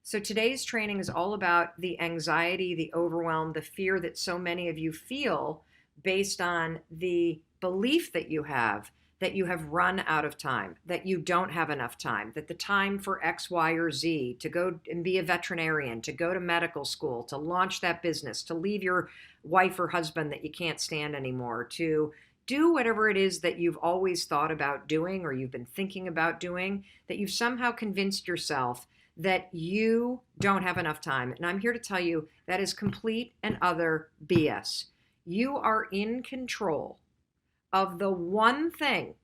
So today's training is all about the anxiety, the overwhelm, the fear that so many of you feel based on the belief that you have run out of time, that you don't have enough time, that the time for X, Y, or Z to go and be a veterinarian, to go to medical school, to launch that business, to leave your wife or husband that you can't stand anymore, to do whatever it is that you've always thought about doing or you've been thinking about doing, that you've somehow convinced yourself that you don't have enough time. And I'm here to tell you that is complete and utter BS. You are in control of the one thing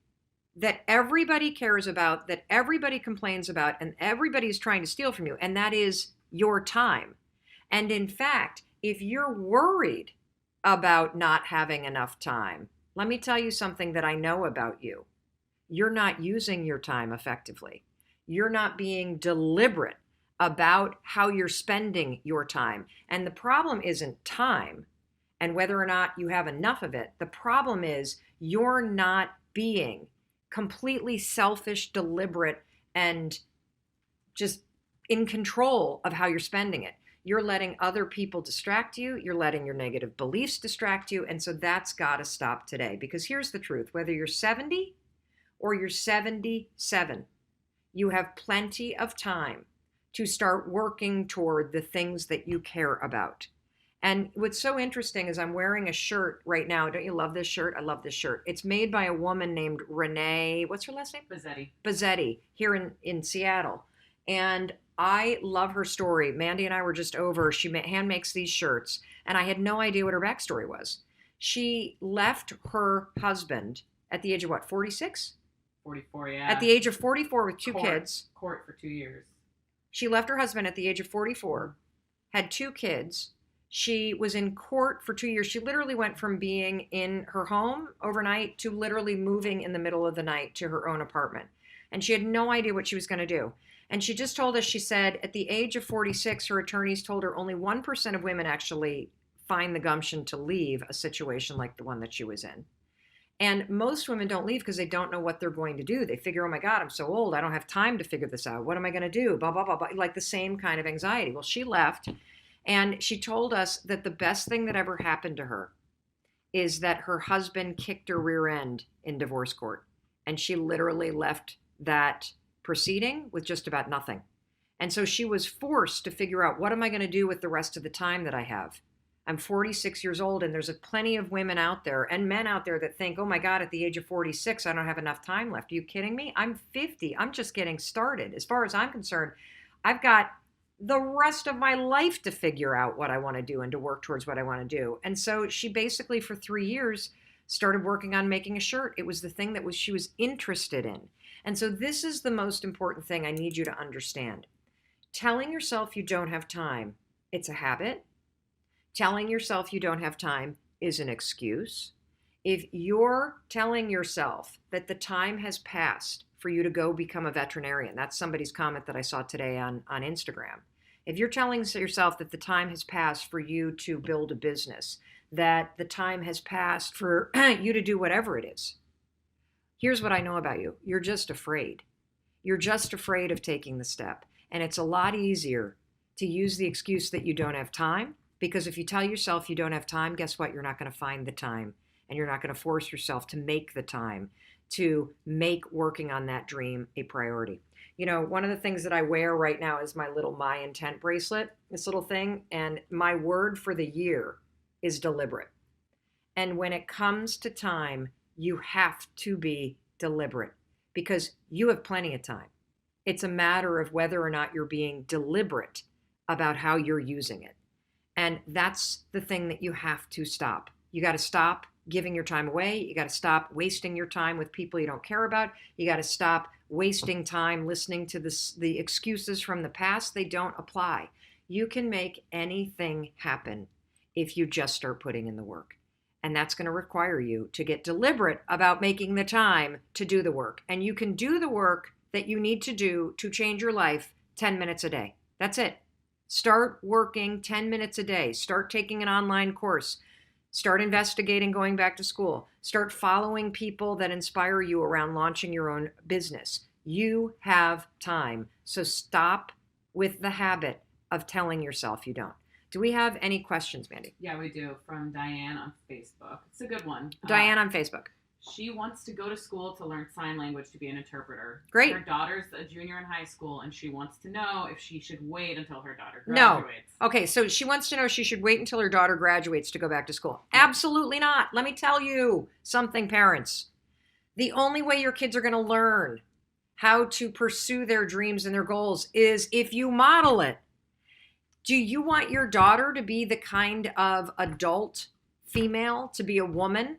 that everybody cares about, that everybody complains about, and everybody's trying to steal from you, and that is your time. And in fact, if you're worried about not having enough time, let me tell you something that I know about you. You're not using your time effectively. You're not being deliberate about how you're spending your time. And the problem isn't time and whether or not you have enough of it. The problem is you're not being completely selfish, deliberate, and just in control of how you're spending it. You're letting other people distract you. You're letting your negative beliefs distract you. And so that's got to stop today. Because here's the truth. Whether you're 70 or you're 77, you have plenty of time to start working toward the things that you care about. And what's so interesting is I'm wearing a shirt right now. Don't you love this shirt? I love this shirt. It's made by a woman named Renee, what's her last name? Bazzetti, here in Seattle. And I love her story. Mandy and I were just over. She hand makes these shirts, and I had no idea what her backstory was. She left her husband at the age of what, 46? 44, yeah. At the age of 44 with two kids. Court for 2 years. She left her husband at the age of 44, had two kids. She was in court for 2 years. She literally went from being in her home overnight to literally moving in the middle of the night to her own apartment. And she had no idea what she was going to do. And she just told us, she said, at the age of 46, her attorneys told her only 1% of women actually find the gumption to leave a situation like the one that she was in. And most women don't leave because they don't know what they're going to do. They figure, oh my God, I'm so old. I don't have time to figure this out. What am I going to do? Blah, blah, blah, blah. Like the same kind of anxiety. Well, she left and she told us that the best thing that ever happened to her is that her husband kicked her rear end in divorce court. And she literally left that proceeding with just about nothing. And so she was forced to figure out, what am I going to do with the rest of the time that I have? I'm 46 years old, and there's plenty of women out there and men out there that think, oh my God, at the age of 46, I don't have enough time left. Are you kidding me? I'm 50. I'm just getting started. As far as I'm concerned, I've got the rest of my life to figure out what I want to do and to work towards what I want to do. And so she basically, for 3 years, started working on making a shirt. It was the thing that she was interested in. And so this is the most important thing I need you to understand. Telling yourself you don't have time, it's a habit. Telling yourself you don't have time is an excuse. If you're telling yourself that the time has passed for you to go become a veterinarian, that's somebody's comment that I saw today on Instagram. If you're telling yourself that the time has passed for you to build a business, that the time has passed for you to do whatever it is, here's what I know about you. You're just afraid. You're just afraid of taking the step. And it's a lot easier to use the excuse that you don't have time. Because if you tell yourself you don't have time, guess what? You're not going to find the time, and you're not going to force yourself to make the time to make working on that dream a priority. You know, one of the things that I wear right now is my little My Intent bracelet, this little thing, and my word for the year is deliberate. And when it comes to time, you have to be deliberate because you have plenty of time. It's a matter of whether or not you're being deliberate about how you're using it. And that's the thing that you have to stop. You got to stop giving your time away. You got to stop wasting your time with people you don't care about. You got to stop wasting time listening to the excuses from the past. They don't apply. You can make anything happen if you just start putting in the work. And that's going to require you to get deliberate about making the time to do the work. And you can do the work that you need to do to change your life 10 minutes a day. That's it. Start working 10 minutes a day. Start taking an online course. Start investigating going back to school. Start following people that inspire you around launching your own business. You have time. So stop with the habit of telling yourself you don't. Do we have any questions, Mandy? Yeah, we do. From Diane on Facebook. It's a good one. Diane on Facebook. She wants to go to school to learn sign language to be an interpreter. Great. Her daughter's a junior in high school, and she wants to know if she should wait until her daughter No. graduates. Okay, so she wants to know if she should wait until her daughter graduates to go back to school. Absolutely not. Let me tell you something, parents. The only way your kids are going to learn how to pursue their dreams and their goals is if you model it. Do you want your daughter to be the kind of adult female, to be a woman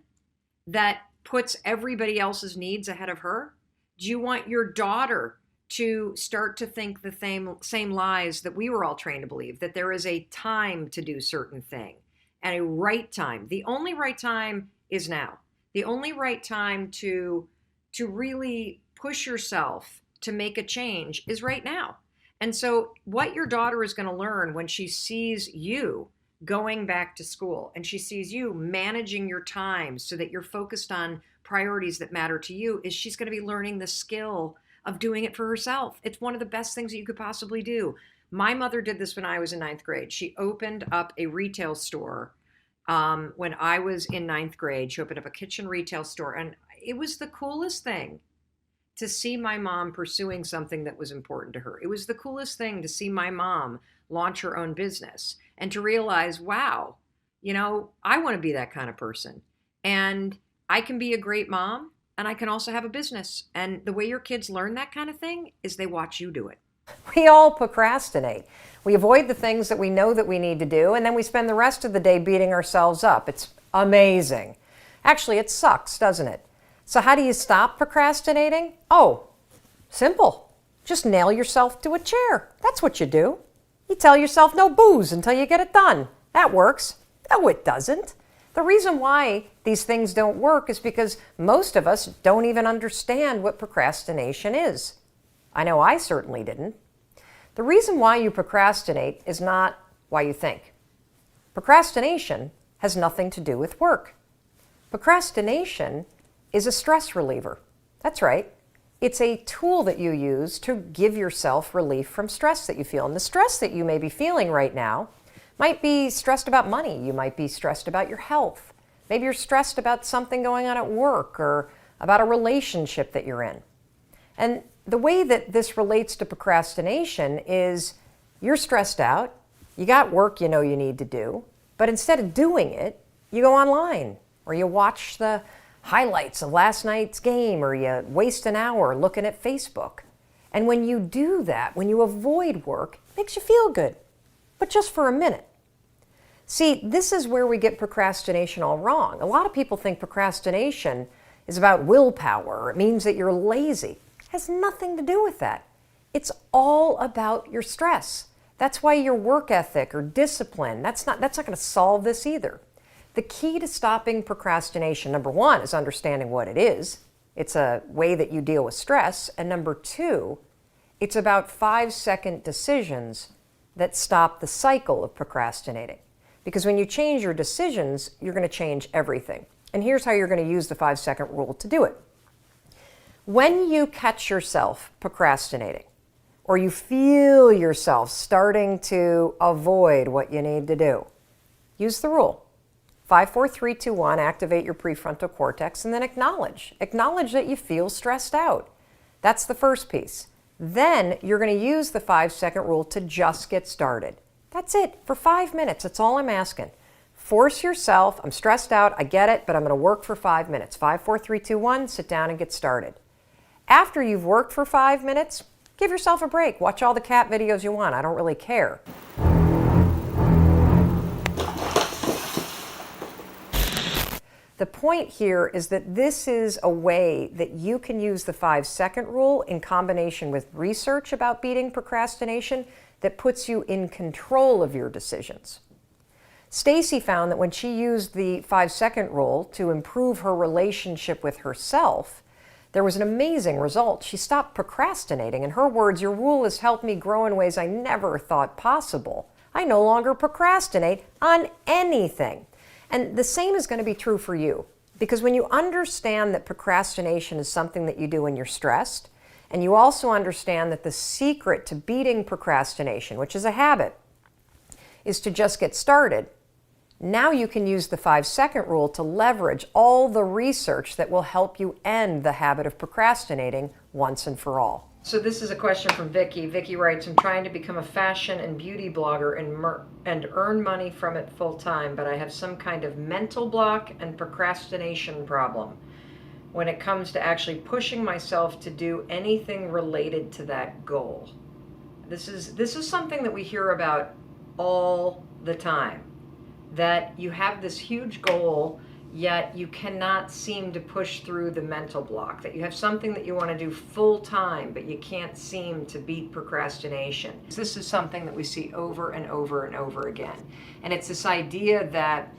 that puts everybody else's needs ahead of her? Do you want your daughter to start to think the same lies that we were all trained to believe, that there is a time to do certain thing and a right time? The only right time is now. The only right time to really push yourself to make a change is right now. And so what your daughter is going to learn when she sees you going back to school and she sees you managing your time so that you're focused on priorities that matter to you is she's going to be learning the skill of doing it for herself. It's one of the best things that you could possibly do. My mother did this when I was in ninth grade. She opened up a retail store when I was in ninth grade. She opened up a kitchen retail store, and it was the coolest thing to see my mom pursuing something that was important to her. It was the coolest thing to see my mom launch her own business and to realize, wow, I want to be that kind of person. And I can be a great mom and I can also have a business. And the way your kids learn that kind of thing is they watch you do it. We all procrastinate. We avoid the things that we know that we need to do, and then we spend the rest of the day beating ourselves up. It's amazing. Actually, it sucks, doesn't it? So how do you stop procrastinating? Oh, simple. Just nail yourself to a chair. That's what you do. You tell yourself no booze until you get it done. That works. No, it doesn't. The reason why these things don't work is because most of us don't even understand what procrastination is. I know I certainly didn't. The reason why you procrastinate is not why you think. Procrastination has nothing to do with work. Procrastination is a stress reliever. That's right. It's a tool that you use to give yourself relief from stress that you feel. And the stress that you may be feeling right now might be stressed about money. You might be stressed about your health. Maybe you're stressed about something going on at work or about a relationship that you're in. And the way that this relates to procrastination is you're stressed out, you got work you know you need to do, but instead of doing it, you go online or you watch the highlights of last night's game, or you waste an hour looking at Facebook. And when you do that, when you avoid work, it makes you feel good, but just for a minute. See, this is where we get procrastination all wrong. A lot of people think procrastination is about willpower. It means that you're lazy. It has nothing to do with that. It's all about your stress. That's why your work ethic or discipline, that's not going to solve this either. The key to stopping procrastination, number one, is understanding what it is. It's a way that you deal with stress. And number two, it's about 5-second decisions that stop the cycle of procrastinating. Because when you change your decisions, you're going to change everything. And here's how you're going to use the 5-second rule to do it. When you catch yourself procrastinating, or you feel yourself starting to avoid what you need to do, use the rule. 5, 4, 3, 2, 1, activate your prefrontal cortex, and then acknowledge. Acknowledge that you feel stressed out. That's the first piece. Then you're going to use the 5-second rule to just get started. That's it, for 5 minutes. That's all I'm asking. Force yourself. I'm stressed out. I get it, but I'm going to work for 5 minutes. 5, 4, 3, 2, 1, sit down and get started. After you've worked for 5 minutes, give yourself a break. Watch all the cat videos you want. I don't really care. The point here is that this is a way that you can use the 5-second rule in combination with research about beating procrastination that puts you in control of your decisions. Stacy found that when she used the 5-second rule to improve her relationship with herself, there was an amazing result. She stopped procrastinating. In her words, your rule has helped me grow in ways I never thought possible. I no longer procrastinate on anything. And the same is going to be true for you. Because when you understand that procrastination is something that you do when you're stressed, And you also understand that the secret to beating procrastination, which is a habit, is to just get started. Now you can use the 5-second rule to leverage all the research that will help you end the habit of procrastinating once and for all. So this is a question from Vicki. Vicki writes, I'm trying to become a fashion and beauty blogger and earn money from it full time, but I have some kind of mental block and procrastination problem when it comes to actually pushing myself to do anything related to that goal. This is something that we hear about all the time, that you have this huge goal, yet you cannot seem to push through the mental block, that you have something that you want to do full time, but you can't seem to beat procrastination. This is something that we see over and over and over again. And it's this idea that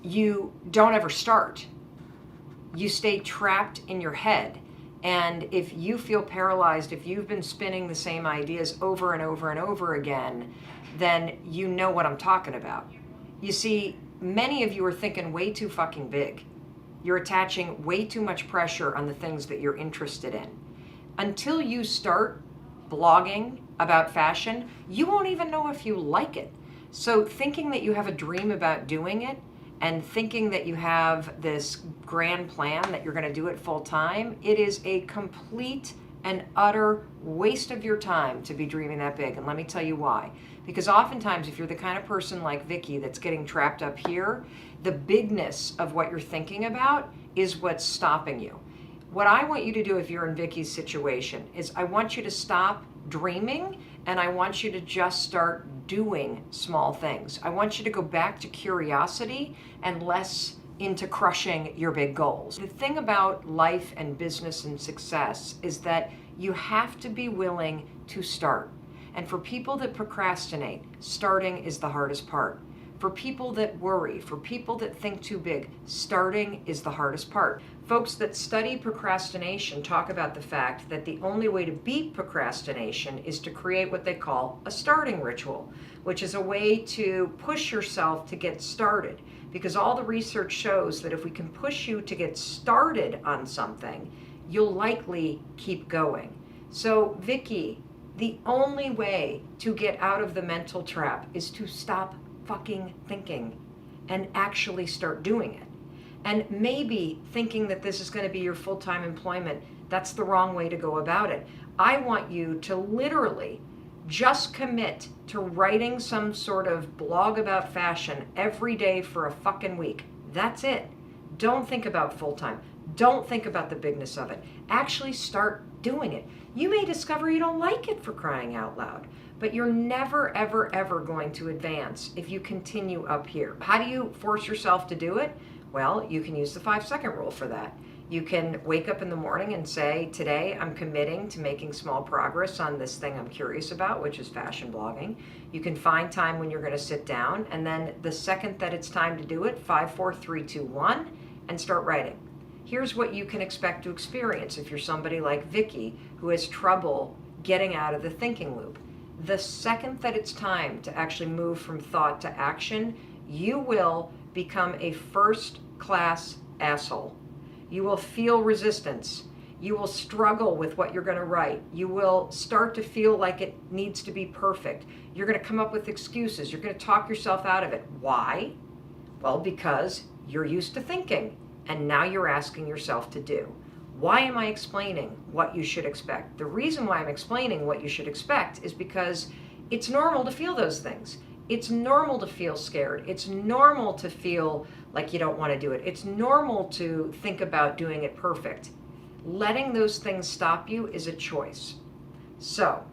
you don't ever start. You stay trapped in your head. And if you feel paralyzed, if you've been spinning the same ideas over and over and over again, then you know what I'm talking about. You see, many of you are thinking way too fucking big. You're attaching way too much pressure on the things that you're interested in. Until you start blogging about fashion, you won't even know if you like it. So thinking that you have a dream about doing it and thinking that you have this grand plan that you're going to do it full time, it is a complete and utter waste of your time to be dreaming that big. And let me tell you why. Because oftentimes, if you're the kind of person like Vicki that's getting trapped up here, the bigness of what you're thinking about is what's stopping you. What I want you to do if you're in Vicki's situation is I want you to stop dreaming and I want you to just start doing small things. I want you to go back to curiosity and less into crushing your big goals. The thing about life and business and success is that you have to be willing to start. And for people that procrastinate, starting is the hardest part. For people that worry, for people that think too big, starting is the hardest part. Folks that study procrastination talk about the fact that the only way to beat procrastination is to create what they call a starting ritual, which is a way to push yourself to get started. Because all the research shows that if we can push you to get started on something, you'll likely keep going. So, Vicki, the only way to get out of the mental trap is to stop fucking thinking and actually start doing it. And maybe thinking that this is going to be your full-time employment, that's the wrong way to go about it. I want you to literally just commit to writing some sort of blog about fashion every day for a fucking week. That's it. Don't think about full-time. Don't think about the bigness of it. Actually start doing it. You may discover you don't like it, for crying out loud, but you're never, ever, ever going to advance if you continue up here. How do you force yourself to do it? Well, you can use the 5-second rule for that. You can wake up in the morning and say, today I'm committing to making small progress on this thing I'm curious about, which is fashion blogging. You can find time when you're going to sit down, and then the second that it's time to do it, 5, 4, 3, 2, 1, and start writing. Here's what you can expect to experience if you're somebody like Vicki who has trouble getting out of the thinking loop. The second that it's time to actually move from thought to action, you will become a first-class asshole. You will feel resistance. You will struggle with what you're going to write. You will start to feel like it needs to be perfect. You're going to come up with excuses. You're going to talk yourself out of it. Why? Well, because you're used to thinking, and now you're asking yourself to do. Why am I explaining what you should expect? The reason why I'm explaining what you should expect is because it's normal to feel those things. It's normal to feel scared. It's normal to feel like you don't want to do it. It's normal to think about doing it perfect. Letting those things stop you is a choice. So,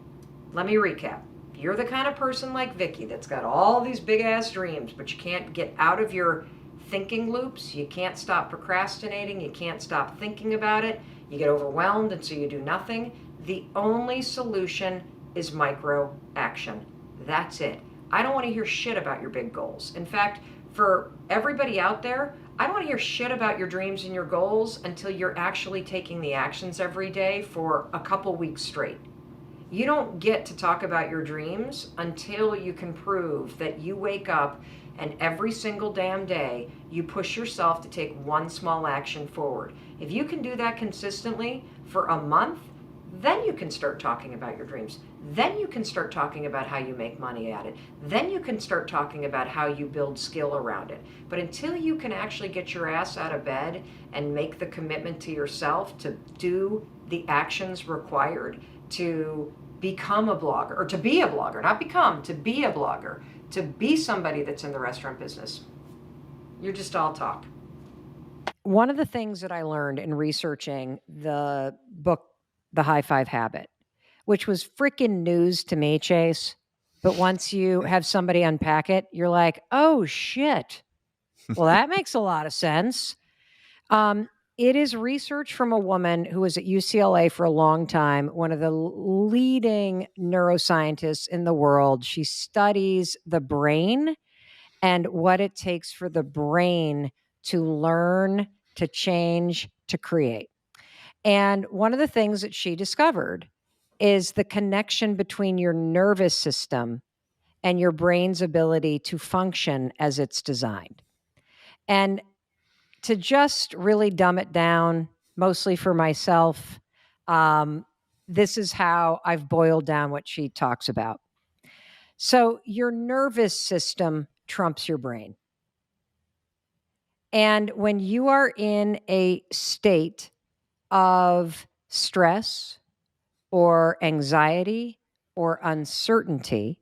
let me recap. If you're the kind of person like Vicki that's got all these big ass dreams, but you can't get out of your thinking loops, you can't stop procrastinating, you can't stop thinking about it, you get overwhelmed and so you do nothing, the only solution is micro action. That's it. I don't want to hear shit about your big goals. In fact, for everybody out there, I don't want to hear shit about your dreams and your goals until you're actually taking the actions every day for a couple weeks straight. You don't get to talk about your dreams until you can prove that you wake up and every single damn day you push yourself to take one small action forward. If you can do that consistently for a month, Then you can start talking about your dreams. Then you can start talking about how you make money at it. Then you can start talking about how you build skill around it. But until you can actually get your ass out of bed and make the commitment to yourself to do the actions required to become a blogger, or to be a blogger, not become, to be a blogger, to be somebody that's in the restaurant business, you're just all talk. One of the things that I learned in researching the book, The High Five Habit, which was freaking news to me, Chase, but once you have somebody unpack it, you're like, oh shit. Well, that makes a lot of sense. It is research from a woman who was at UCLA for a long time, one of the leading neuroscientists in the world. She studies the brain and what it takes for the brain to learn, to change, to create. And one of the things that she discovered is the connection between your nervous system and your brain's ability to function as it's designed. And to just really dumb it down, mostly for myself, this is how I've boiled down what she talks about. So your nervous system trumps your brain. And when you are in a state of stress or anxiety or uncertainty,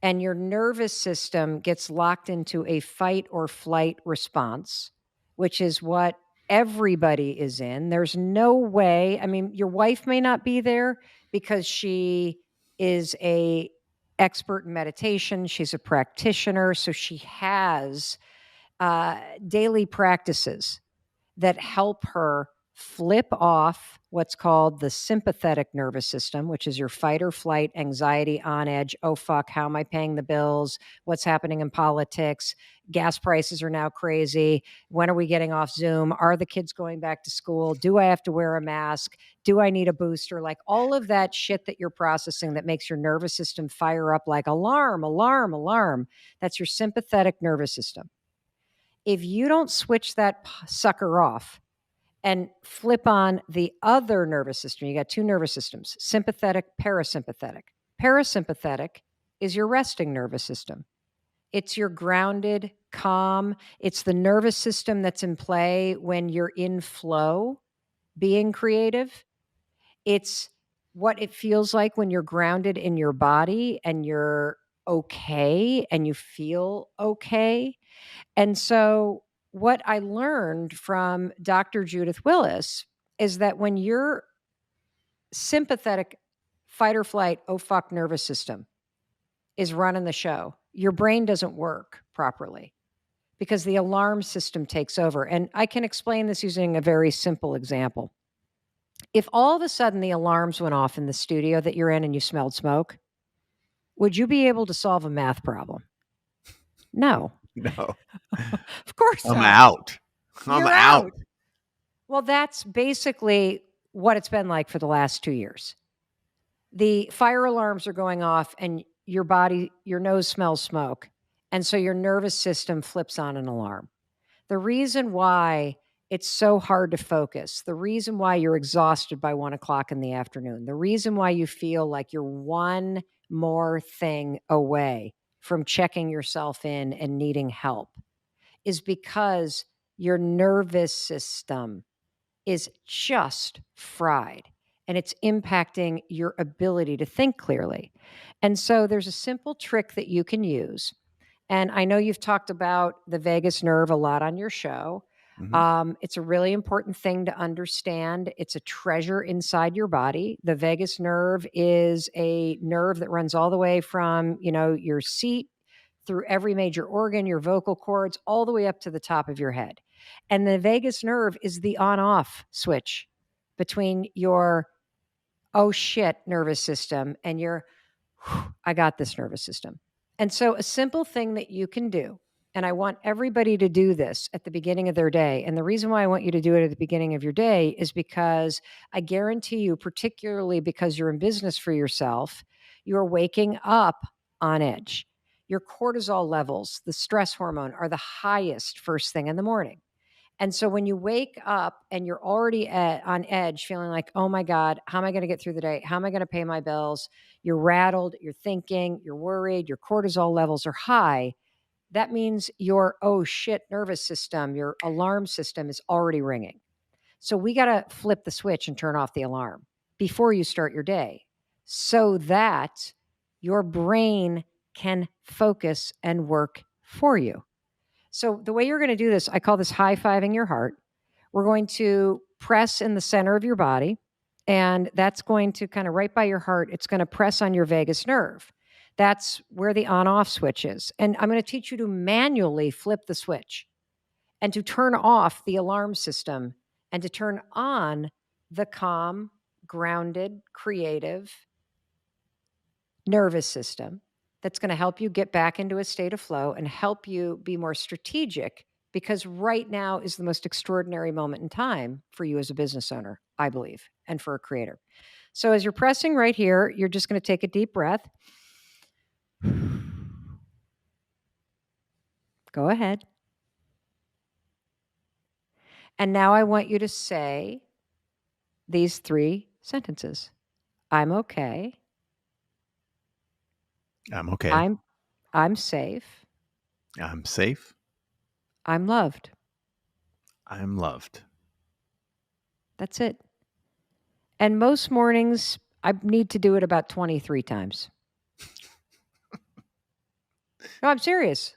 and your nervous system gets locked into a fight or flight response, which is what everybody is in. There's no way. I mean, your wife may not be there because she is a expert in meditation. She's a practitioner, so she has daily practices that help her flip off what's called the sympathetic nervous system, which is your fight or flight, anxiety, on edge. Oh, fuck, how am I paying the bills? What's happening in politics? Gas prices are now crazy. When are we getting off Zoom? Are the kids going back to school? Do I have to wear a mask? Do I need a booster? Like all of that shit that you're processing that makes your nervous system fire up like alarm, alarm, alarm. That's your sympathetic nervous system. If you don't switch that sucker off and flip on the other nervous system, you got two nervous systems, sympathetic, parasympathetic. Parasympathetic is your resting nervous system. It's your grounded, calm. It's the nervous system that's in play when you're in flow, being creative. It's what it feels like when you're grounded in your body and you're okay and you feel okay. And so, what I learned from Dr. Judith Willis is that when your sympathetic fight or flight, oh fuck, nervous system is running the show, your brain doesn't work properly because the alarm system takes over. And I can explain this using a very simple example. If all of a sudden the alarms went off in the studio that you're in and you smelled smoke, would you be able to solve a math problem? No. No. Of course I'm not. out. I'm You're out. Well, that's basically what it's been like for the last 2 years. The fire alarms are going off and your body, your nose smells smoke. And so your nervous system flips on an alarm. The reason why it's so hard to focus, the reason why you're exhausted by 1:00 in the afternoon, the reason why you feel like you're one more thing away from checking yourself in and needing help is because your nervous system is just fried and it's impacting your ability to think clearly. And so there's a simple trick that you can use. And I know you've talked about the vagus nerve a lot on your show. It's a really important thing to understand. It's a treasure inside your body. The vagus nerve is a nerve that runs all the way from, your seat through every major organ, your vocal cords, all the way up to the top of your head. And the vagus nerve is the on-off switch between your, oh shit, nervous system and your, I got this nervous system. And so a simple thing that you can do, and I want everybody to do this at the beginning of their day. And the reason why I want you to do it at the beginning of your day is because I guarantee you, particularly because you're in business for yourself, you're waking up on edge. Your cortisol levels, the stress hormone, are the highest first thing in the morning. And so when you wake up and you're already on edge, feeling like, oh my God, how am I going to get through the day? How am I going to pay my bills? You're rattled, you're thinking, you're worried, your cortisol levels are high. That means your, oh shit, nervous system, your alarm system is already ringing. So we got to flip the switch and turn off the alarm before you start your day so that your brain can focus and work for you. So the way you're going to do this, I call this high-fiving your heart. We're going to press in the center of your body, and that's going to kind of right by your heart, it's going to press on your vagus nerve. That's where the on-off switch is. And I'm going to teach you to manually flip the switch and to turn off the alarm system and to turn on the calm, grounded, creative nervous system that's going to help you get back into a state of flow and help you be more strategic, because right now is the most extraordinary moment in time for you as a business owner, I believe, and for a creator. So as you're pressing right here, you're just going to take a deep breath. Go ahead. And now I want you to say these 3 sentences. I'm okay. I'm okay. I'm safe. I'm safe. I'm loved. I'm loved. That's it. And most mornings, I need to do it about 23 times. No, I'm serious.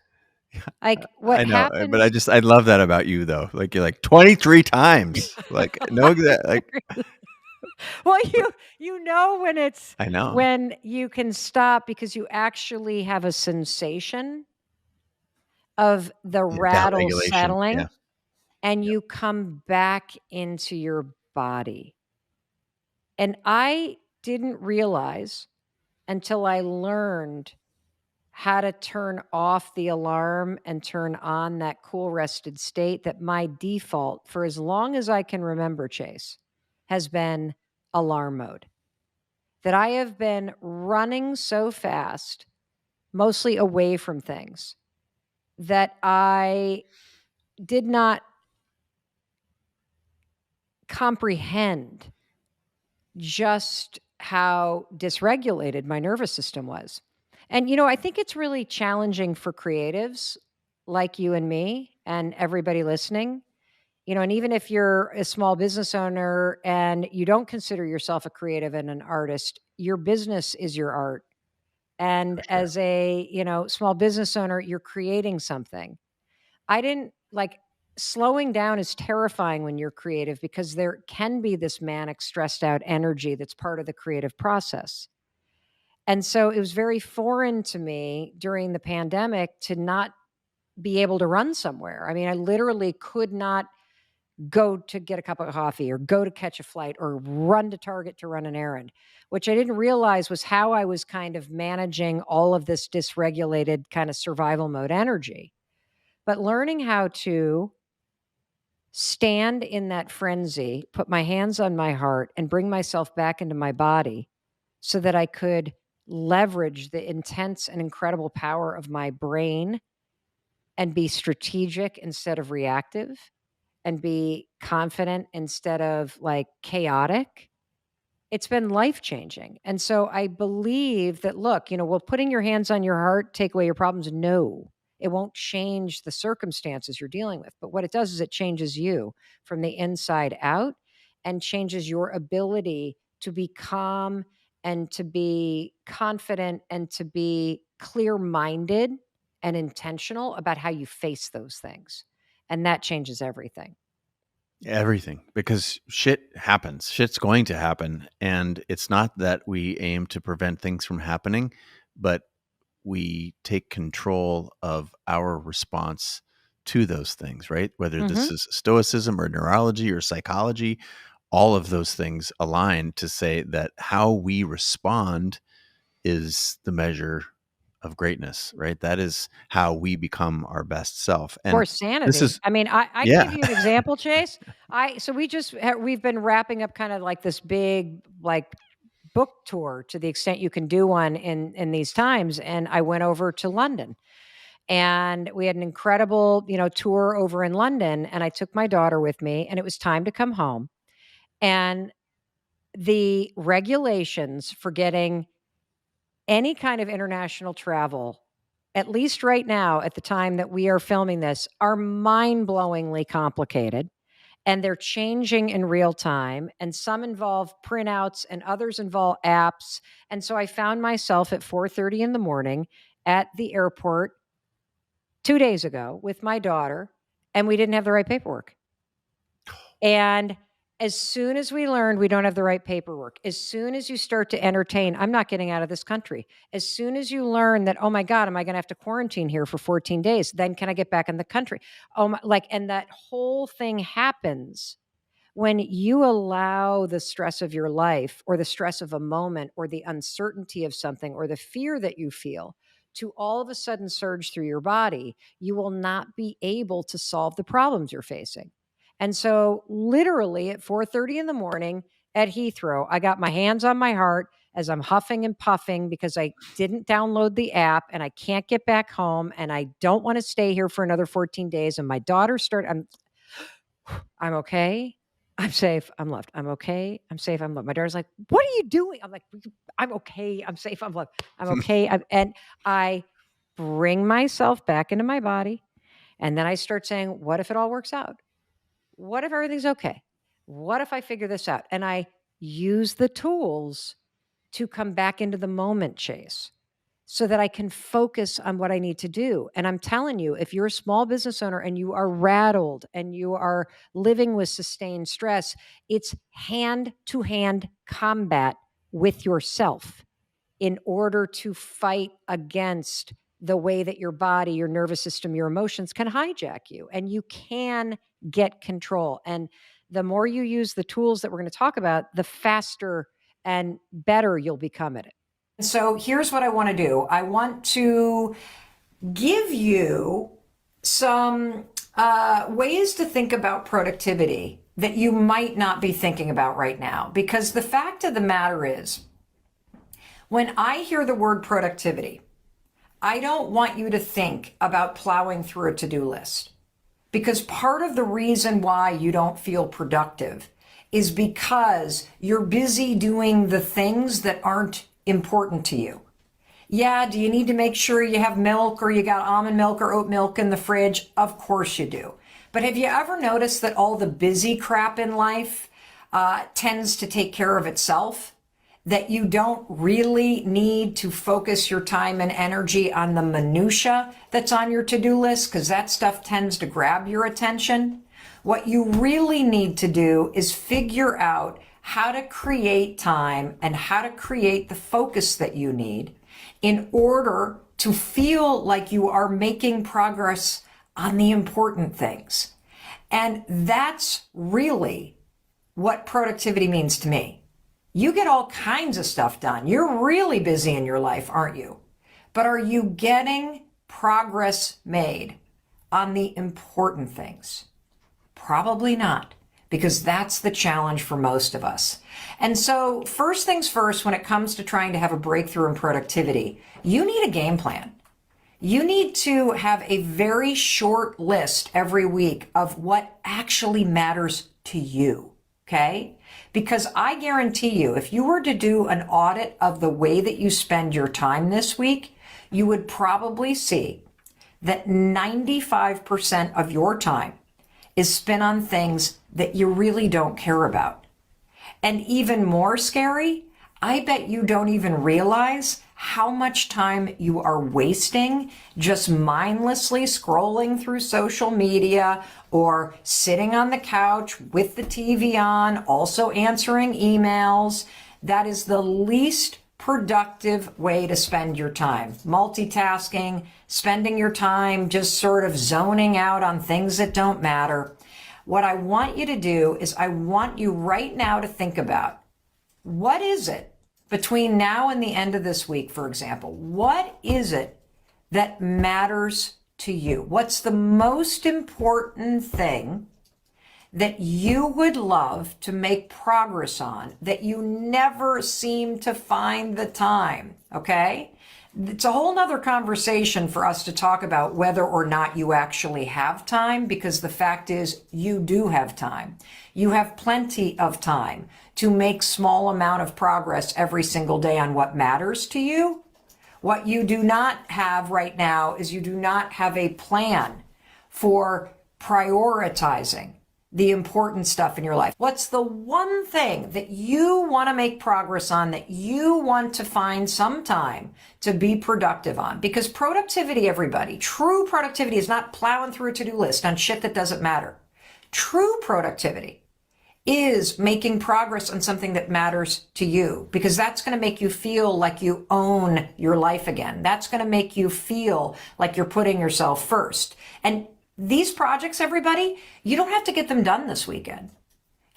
Like what I know, happens? but I love that about you though. Like you're like 23 times. Like no, like Well, you know when it's I know. when you can stop because you actually have a sensation of the rattle Downregulation. settling, Yeah. and you come back into your body. And I didn't realize until I learned how to turn off the alarm and turn on that cool rested state that my default for as long as I can remember, Chase, has been alarm mode. That I have been running so fast, mostly away from things, that I did not comprehend just how dysregulated my nervous system was. And, I think it's really challenging for creatives like you and me and everybody listening. And even if you're a small business owner and you don't consider yourself a creative and an artist, your business is your art. And Sure. as a, small business owner, you're creating something. I didn't like slowing down is terrifying when you're creative because there can be this manic, stressed out energy that's part of the creative process. And so it was very foreign to me during the pandemic to not be able to run somewhere. I mean, I literally could not go to get a cup of coffee or go to catch a flight or run to Target to run an errand, which I didn't realize was how I was kind of managing all of this dysregulated kind of survival mode energy. But learning how to stand in that frenzy, put my hands on my heart, and bring myself back into my body so that I could leverage the intense and incredible power of my brain and be strategic instead of reactive and be confident instead of like chaotic. It's been life changing. And so I believe that, look, will putting your hands on your heart take away your problems? No, it won't change the circumstances you're dealing with. But what it does is it changes you from the inside out and changes your ability to be calm and to be confident and to be clear minded and intentional about how you face those things. And that changes everything. Everything, because shit happens. Shit's going to happen. And it's not that we aim to prevent things from happening, but we take control of our response to those things, right? Whether this is stoicism or neurology or psychology, all of those things align to say that how we respond is the measure of greatness, right? That is how we become our best self. Or And sanity. this is, I mean, I yeah, give you an example, Chase. We've been wrapping up kind of like this big like book tour to the extent you can do one in these times, and I went over to London. And we had an incredible, tour over in London, and I took my daughter with me, and it was time to come home. And the regulations for getting any kind of international travel, at least right now at the time that we are filming this, are mind-blowingly complicated, and they're changing in real time, and some involve printouts and others involve apps. And so I found myself at 4:30 in the morning at the airport 2 days ago with my daughter, and we didn't have the right paperwork. And as soon as we learned we don't have the right paperwork, as soon as you start to entertain, I'm not getting out of this country. As soon as you learn that, oh my God, am I going to have to quarantine here for 14 days? Then can I get back in the country? And that whole thing happens when you allow the stress of your life or the stress of a moment or the uncertainty of something or the fear that you feel to all of a sudden surge through your body. You will not be able to solve the problems you're facing. And so literally at 4:30 in the morning at Heathrow, I got my hands on my heart as I'm huffing and puffing because I didn't download the app and I can't get back home and I don't want to stay here for another 14 days. And my daughter I'm okay. I'm safe. I'm loved. I'm okay. I'm safe. I'm loved. My daughter's like, what are you doing? I'm like, I'm okay. I'm safe. I'm loved. I'm okay. And I bring myself back into my body. And then I start saying, what if it all works out? What if everything's okay? What if I figure this out? And I use the tools to come back into the moment, Chase, so that I can focus on what I need to do. And I'm telling you, if you're a small business owner and you are rattled and you are living with sustained stress, it's hand-to-hand combat with yourself in order to fight against the way that your body, your nervous system, your emotions can hijack you. And you can get control. And the more you use the tools that we're going to talk about, the faster and better you'll become at it. So here's what I want to do. I want to give you some ways to think about productivity that you might not be thinking about right now. Because the fact of the matter is, when I hear the word productivity, I don't want you to think about plowing through a to-do list. Because part of the reason why you don't feel productive is because you're busy doing the things that aren't important to you. Yeah, do you need to make sure you have milk or you got almond milk or oat milk in the fridge? Of course you do. But have you ever noticed that all the busy crap in life tends to take care of itself? That you don't really need to focus your time and energy on the minutia that's on your to-do list, because that stuff tends to grab your attention. What you really need to do is figure out how to create time and how to create the focus that you need in order to feel like you are making progress on the important things. And that's really what productivity means to me. You get all kinds of stuff done. You're really busy in your life, aren't you? But are you getting progress made on the important things? Probably not, because that's the challenge for most of us. And so first things first, when it comes to trying to have a breakthrough in productivity, you need a game plan. You need to have a very short list every week of what actually matters to you, okay? Because I guarantee you, if you were to do an audit of the way that you spend your time this week, you would probably see that 95% of your time is spent on things that you really don't care about. And even more scary, I bet you don't even realize how much time you are wasting just mindlessly scrolling through social media or sitting on the couch with the TV on, also answering emails. That is the least productive way to spend your time. Multitasking, spending your time just sort of zoning out on things that don't matter. What I want you to do is I want you right now to think about, what is it between now and the end of this week, for example? What is it that matters to you? What's the most important thing that you would love to make progress on that you never seem to find the time, okay? it's a whole nother conversation for us to talk about whether or not you actually have time, because the fact is you do have time. You have plenty of time to make small amount of progress every single day on what matters to you. What you do not have right now is you do not have a plan for prioritizing the important stuff in your life. What's the one thing that you want to make progress on, that you want to find some time to be productive on? Because productivity, everybody, true productivity is not plowing through a to-do list on shit that doesn't matter. True productivity is making progress on something that matters to you, because that's going to make you feel like you own your life again. That's going to make you feel like you're putting yourself first. And these projects, everybody, you don't have to get them done this weekend.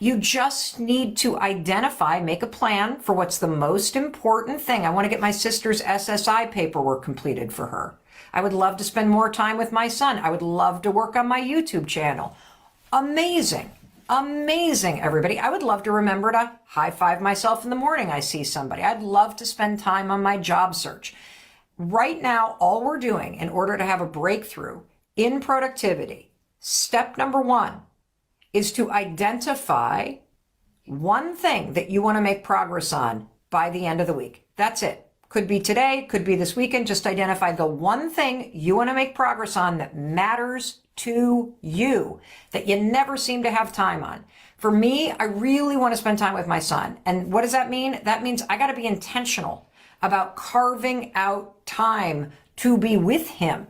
You just need to identify, make a plan for what's the most important thing. I want to get my sister's SSI paperwork completed for her. I would love to spend more time with my son. I would love to work on my YouTube channel. Amazing. Amazing, everybody. I would love to remember to high five myself in the morning I see somebody. I'd love to spend time on my job search. Right now, all we're doing in order to have a breakthrough in productivity, step number one is to identify one thing that you want to make progress on by the end of the week. That's it. Could be today, could be this weekend. Just identify the one thing you want to make progress on that matters to you, that you never seem to have time on. For me, I really want to spend time with my son. And what does that mean? That means I got to be intentional about carving out time to be with him.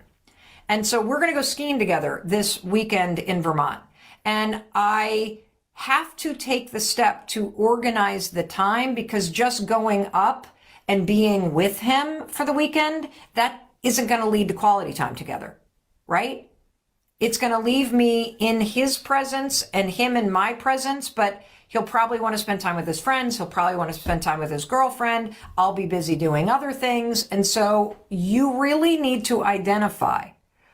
And so we're going to go skiing together this weekend in Vermont. And I have to take the step to organize the time, because just going up and being with him for the weekend, that isn't going to lead to quality time together, right? It's going to leave me in his presence and him in my presence, but he'll probably want to spend time with his friends. He'll probably want to spend time with his girlfriend. I'll be busy doing other things. And so you really need to identify,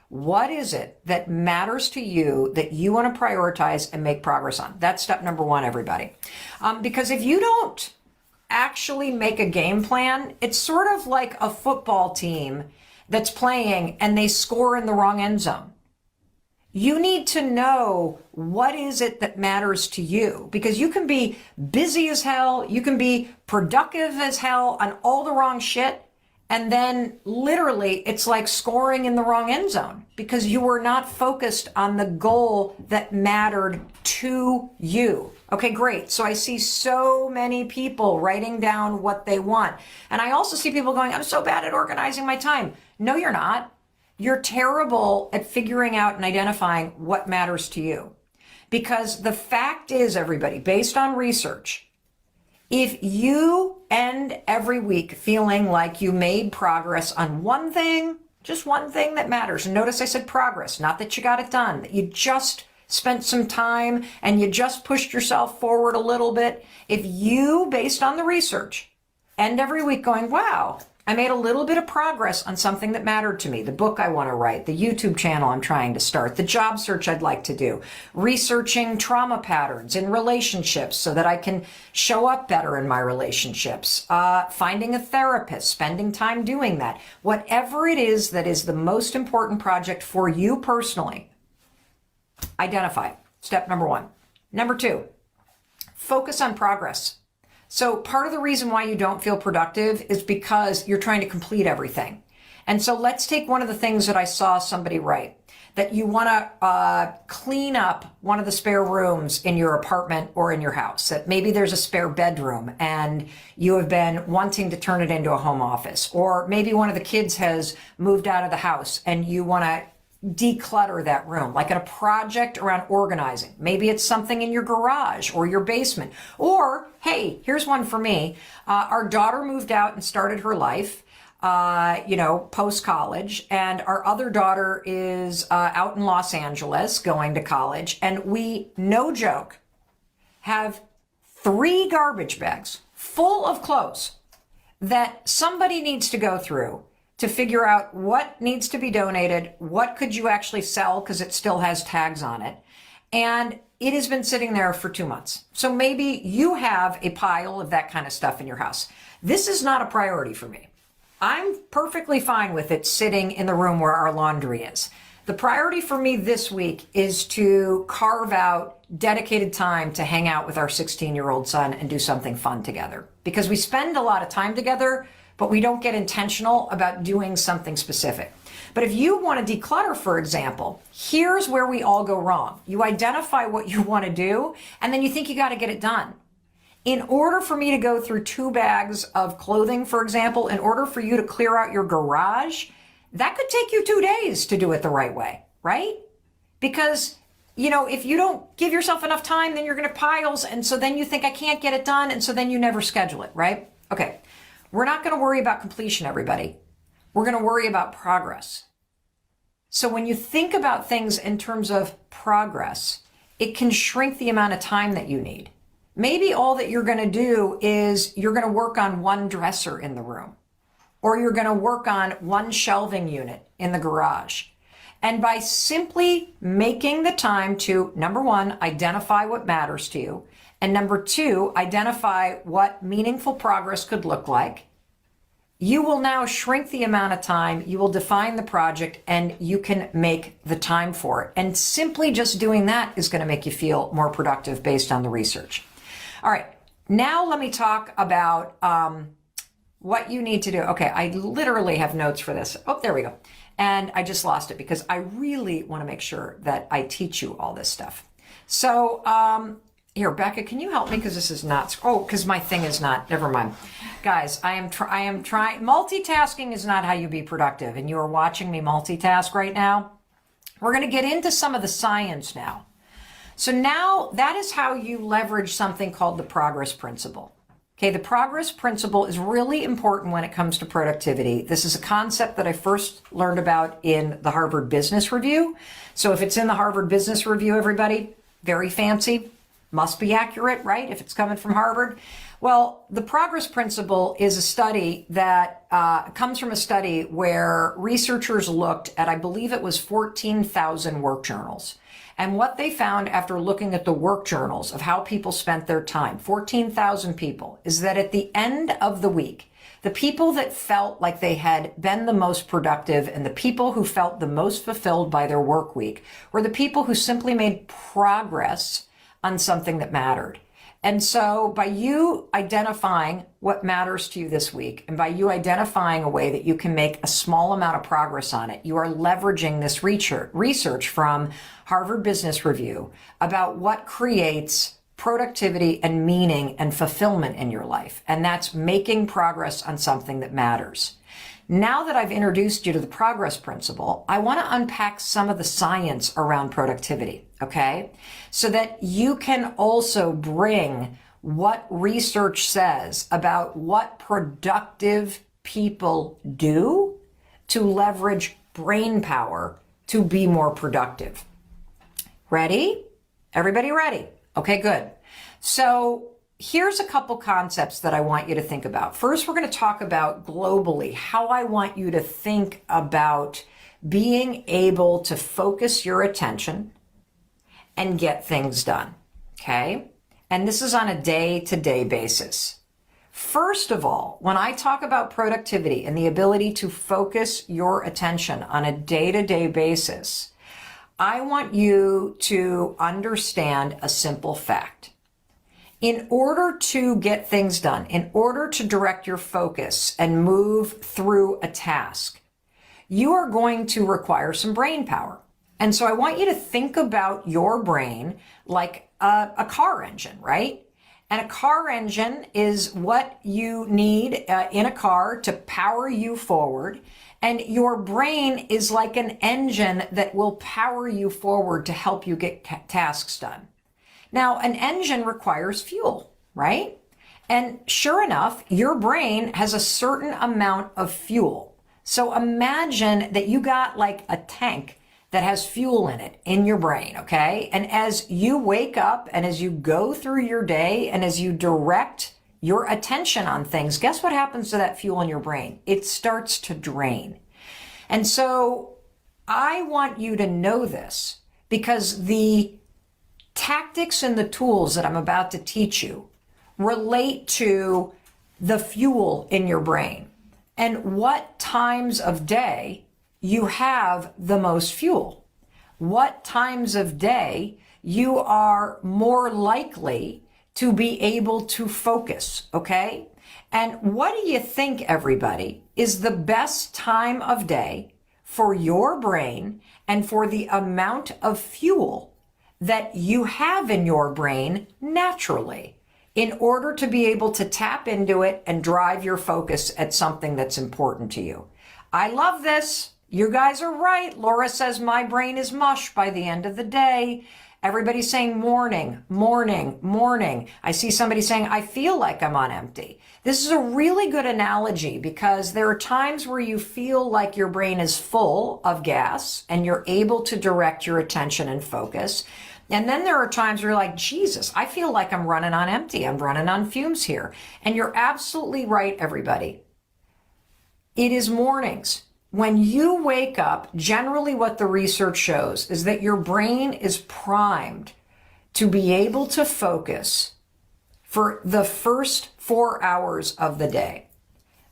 what is it that matters to you that you want to prioritize and make progress on? That's step number one, everybody. Because if you don't actually make a game plan, it's sort of like a football team that's playing and they score in the wrong end zone. You need to know what is it that matters to you, because you can be busy as hell, you can be productive as hell on all the wrong shit, and then literally it's like scoring in the wrong end zone because you were not focused on the goal that mattered to you. Okay, great. So I see so many people writing down what they want. And I also see people going, I'm so bad at organizing my time. No, you're not. You're terrible at figuring out and identifying what matters to you. Because the fact is, everybody, based on research, if you end every week feeling like you made progress on one thing, just one thing that matters, and notice I said progress, not that you got it done, that you just spent some time and you just pushed yourself forward a little bit. If you, based on the research, end every week going, wow, I made a little bit of progress on something that mattered to me, the book I want to write, the YouTube channel I'm trying to start, the job search I'd like to do, researching trauma patterns in relationships so that I can show up better in my relationships, finding a therapist, spending time doing that. Whatever it is that is the most important project for you personally, identify it. Step number one. Number two, focus on progress. So part of the reason why you don't feel productive is because you're trying to complete everything. And so let's take one of the things that I saw somebody write, that you want to clean up one of the spare rooms in your apartment or in your house, that maybe there's a spare bedroom and you have been wanting to turn it into a home office, or maybe one of the kids has moved out of the house and you want to declutter that room, like a project around organizing. Maybe it's something in your garage or your basement. Or, hey, here's one for me. Our daughter moved out and started her life, post-college. And our other daughter is out in Los Angeles going to college. And we, no joke, have 3 garbage bags full of clothes that somebody needs to go through to figure out what needs to be donated, what could you actually sell because it still has tags on it. And it has been sitting there for 2 months. So maybe you have a pile of that kind of stuff in your house. This is not a priority for me. I'm perfectly fine with it sitting in the room where our laundry is. The priority for me this week is to carve out dedicated time to hang out with our 16-year-old son and do something fun together. Because we spend a lot of time together, but we don't get intentional about doing something specific. But if you want to declutter, for example, here's where we all go wrong. You identify what you want to do, and then you think you got to get it done. In order for me to go through 2 bags of clothing, for example, in order for you to clear out your garage, that could take you 2 days to do it the right way, right? Because, if you don't give yourself enough time, then you're going to piles. And so then you think I can't get it done. And so then you never schedule it, right? Okay. We're not going to worry about completion, everybody. We're going to worry about progress. So when you think about things in terms of progress, it can shrink the amount of time that you need. Maybe all that you're going to do is you're going to work on one dresser in the room, or you're going to work on one shelving unit in the garage. And by simply making the time to, number 1, identify what matters to you, and number 2, identify what meaningful progress could look like, you will now shrink the amount of time, you will define the project, and you can make the time for it. And simply just doing that is going to make you feel more productive based on the research. All right, now let me talk about what you need to do. Okay, I literally have notes for this. Oh, there we go. And I just lost it because I really want to make sure that I teach you all this stuff. So here, Becca, can you help me? Because this is not, because my thing is not, never mind. Guys, I am trying, multitasking is not how you be productive. And you are watching me multitask right now. We're going to get into some of the science now. So now that is how you leverage something called the progress principle. Okay, the progress principle is really important when it comes to productivity. This is a concept that I first learned about in the Harvard Business Review. So if it's in the Harvard Business Review, everybody, very fancy, must be accurate, right? If it's coming from Harvard. Well, the progress principle is a study that comes from a study where researchers looked at, I believe it was 14,000 work journals. And what they found after looking at the work journals of how people spent their time, 14,000 people, is that at the end of the week, the people that felt like they had been the most productive and the people who felt the most fulfilled by their work week were the people who simply made progress on something that mattered. And so by you identifying what matters to you this week, and by you identifying a way that you can make a small amount of progress on it, you are leveraging this research from Harvard Business Review about what creates productivity and meaning and fulfillment in your life. And that's making progress on something that matters. Now that I've introduced you to the progress principle, I want to unpack some of the science around productivity, okay? So that you can also bring what research says about what productive people do to leverage brain power to be more productive. Ready? Everybody ready? Okay, good. So here's a couple concepts that I want you to think about. First, we're going to talk about globally how I want you to think about being able to focus your attention and get things done, okay? And this is on a day-to-day basis. First of all, when I talk about productivity and the ability to focus your attention on a day-to-day basis, I want you to understand a simple fact. In order to get things done, in order to direct your focus and move through a task, you are going to require some brain power. And so I want you to think about your brain like a car engine, right? And a car engine is what you need in a car to power you forward. And your brain is like an engine that will power you forward to help you get tasks done. Now, an engine requires fuel, right? And sure enough, your brain has a certain amount of fuel. So imagine that you got like a tank that has fuel in it in your brain, okay? And as you wake up and as you go through your day and as you direct your attention on things, guess what happens to that fuel in your brain? It starts to drain. And so I want you to know this because the tactics and the tools that I'm about to teach you relate to the fuel in your brain. and what times of day you have the most fuel. What times of day you are more likely to be able to focus, okay? And what do you think, everybody, is the best time of day for your brain and for the amount of fuel that you have in your brain naturally in order to be able to tap into it and drive your focus at something that's important to you? I love this. You guys are right. Laura says my brain is mush by the end of the day. Everybody's saying morning, morning, morning. I see somebody saying, I feel like I'm on empty. This is a really good analogy because there are times where you feel like your brain is full of gas and you're able to direct your attention and focus. And then there are times where you're like, Jesus, I feel like I'm running on empty. I'm running on fumes here. And you're absolutely right, everybody. It is mornings. When you wake up, generally what the research shows is that your brain is primed to be able to focus for the first 4 hours of the day.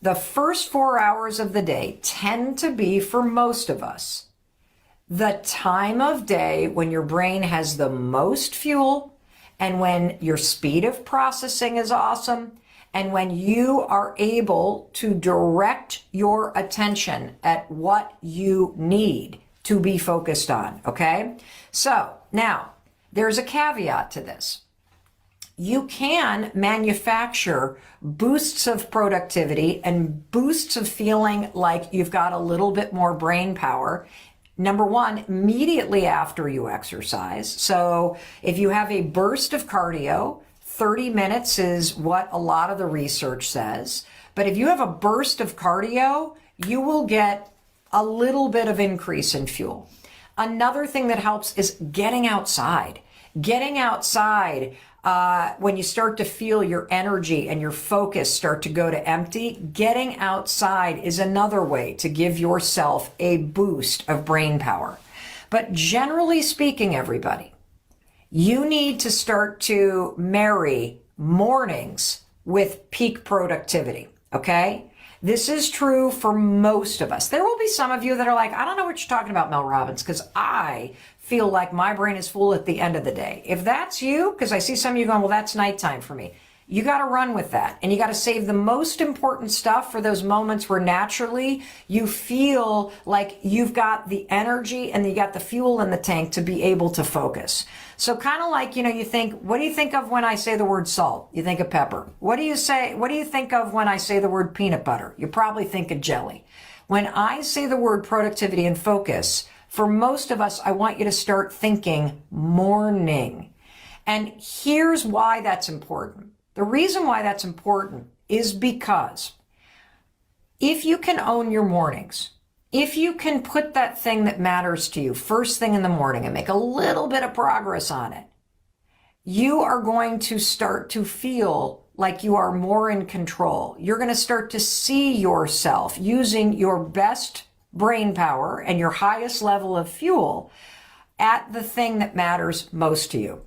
The first 4 hours of the day tend to be, for most of us, the time of day when your brain has the most fuel and when your speed of processing is awesome and when you are able to direct your attention at what you need to be focused on, okay? So now there's a caveat to this. You can manufacture boosts of productivity and boosts of feeling like you've got a little bit more brain power. Number one, immediately after you exercise. So if you have a burst of cardio, 30 minutes is what a lot of the research says. But if you have a burst of cardio, you will get a little bit of increase in fuel. Another thing that helps is getting outside. Getting outside when you start to feel your energy and your focus start to go to empty, getting outside is another way to give yourself a boost of brain power. But generally speaking, everybody, you need to start to marry mornings with peak productivity, okay? This is true for most of us. There will be some of you that are like, I don't know what you're talking about, Mel Robbins, because I feel like my brain is full at the end of the day. If that's you, because I see some of you going, well, that's nighttime for me. You got to run with that. And you got to save the most important stuff for those moments where naturally you feel like you've got the energy and you got the fuel in the tank to be able to focus. So kind of like, you think, what do you think of when I say the word salt? You think of pepper. What do you think of when I say the word peanut butter? You probably think of jelly. When I say the word productivity and focus, for most of us, I want you to start thinking morning. And here's why that's important. The reason why that's important is because if you can own your mornings, if you can put that thing that matters to you first thing in the morning and make a little bit of progress on it, you are going to start to feel like you are more in control. You're going to start to see yourself using your best brain power and your highest level of fuel at the thing that matters most to you.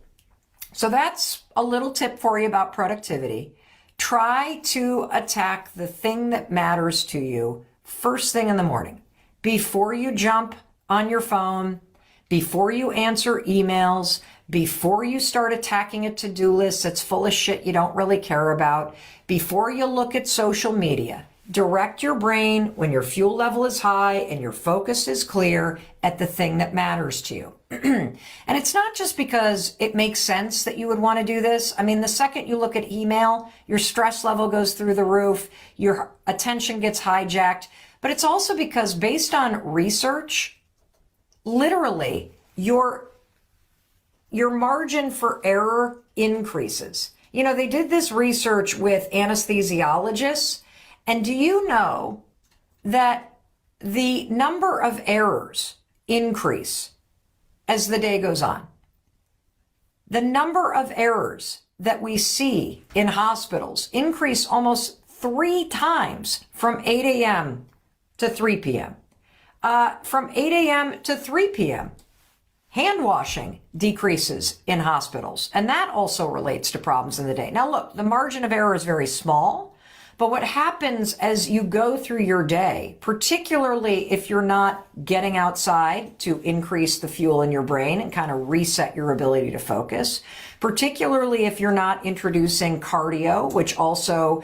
So that's a little tip for you about productivity. Try to attack the thing that matters to you first thing in the morning, before you jump on your phone, before you answer emails, before you start attacking a to-do list that's full of shit you don't really care about, before you look at social media. Direct your brain when your fuel level is high and your focus is clear at the thing that matters to you. And it's not just because it makes sense that you would want to do this. I mean, the second you look at email, your stress level goes through the roof, your attention gets hijacked. But it's also because based on research, literally your margin for error increases. They did this research with anesthesiologists. And do you know that the number of errors increase as the day goes on? The number of errors that we see in hospitals increase almost 3 times from 8 a.m. to 3 p.m. From 8 a.m. to 3 p.m. Hand washing decreases in hospitals, and that also relates to problems in the day. Now, look, the margin of error is very small, But what happens as you go through your day, particularly if you're not getting outside to increase the fuel in your brain and kind of reset your ability to focus, particularly if you're not introducing cardio, which also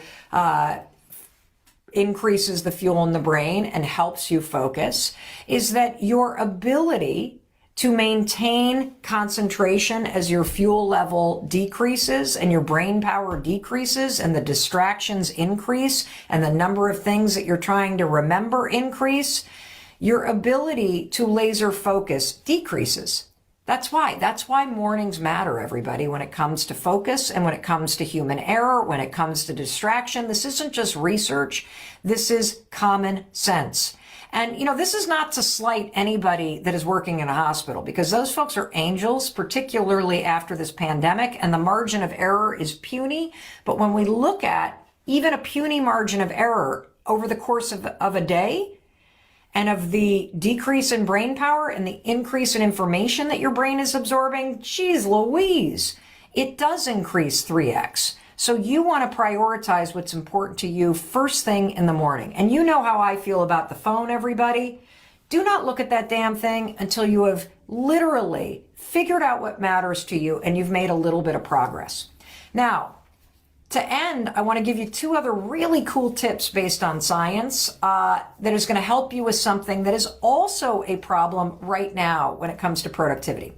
increases the fuel in the brain and helps you focus, is that your ability to maintain concentration as your fuel level decreases and your brain power decreases and the distractions increase and the number of things that you're trying to remember increase, your ability to laser focus decreases. That's why mornings matter, everybody, when it comes to focus and when it comes to human error, when it comes to distraction. This isn't just research. This is common sense. And, this is not to slight anybody that is working in a hospital, because those folks are angels, particularly after this pandemic, and the margin of error is puny. But when we look at even a puny margin of error over the course of a day, and of the decrease in brain power and the increase in information that your brain is absorbing, geez Louise, it does increase 3x. So you want to prioritize what's important to you first thing in the morning. And you know how I feel about the phone, everybody. Do not look at that damn thing until you have literally figured out what matters to you and you've made a little bit of progress. Now, to end, I want to give you 2 other really cool tips based on science that is going to help you with something that is also a problem right now when it comes to productivity.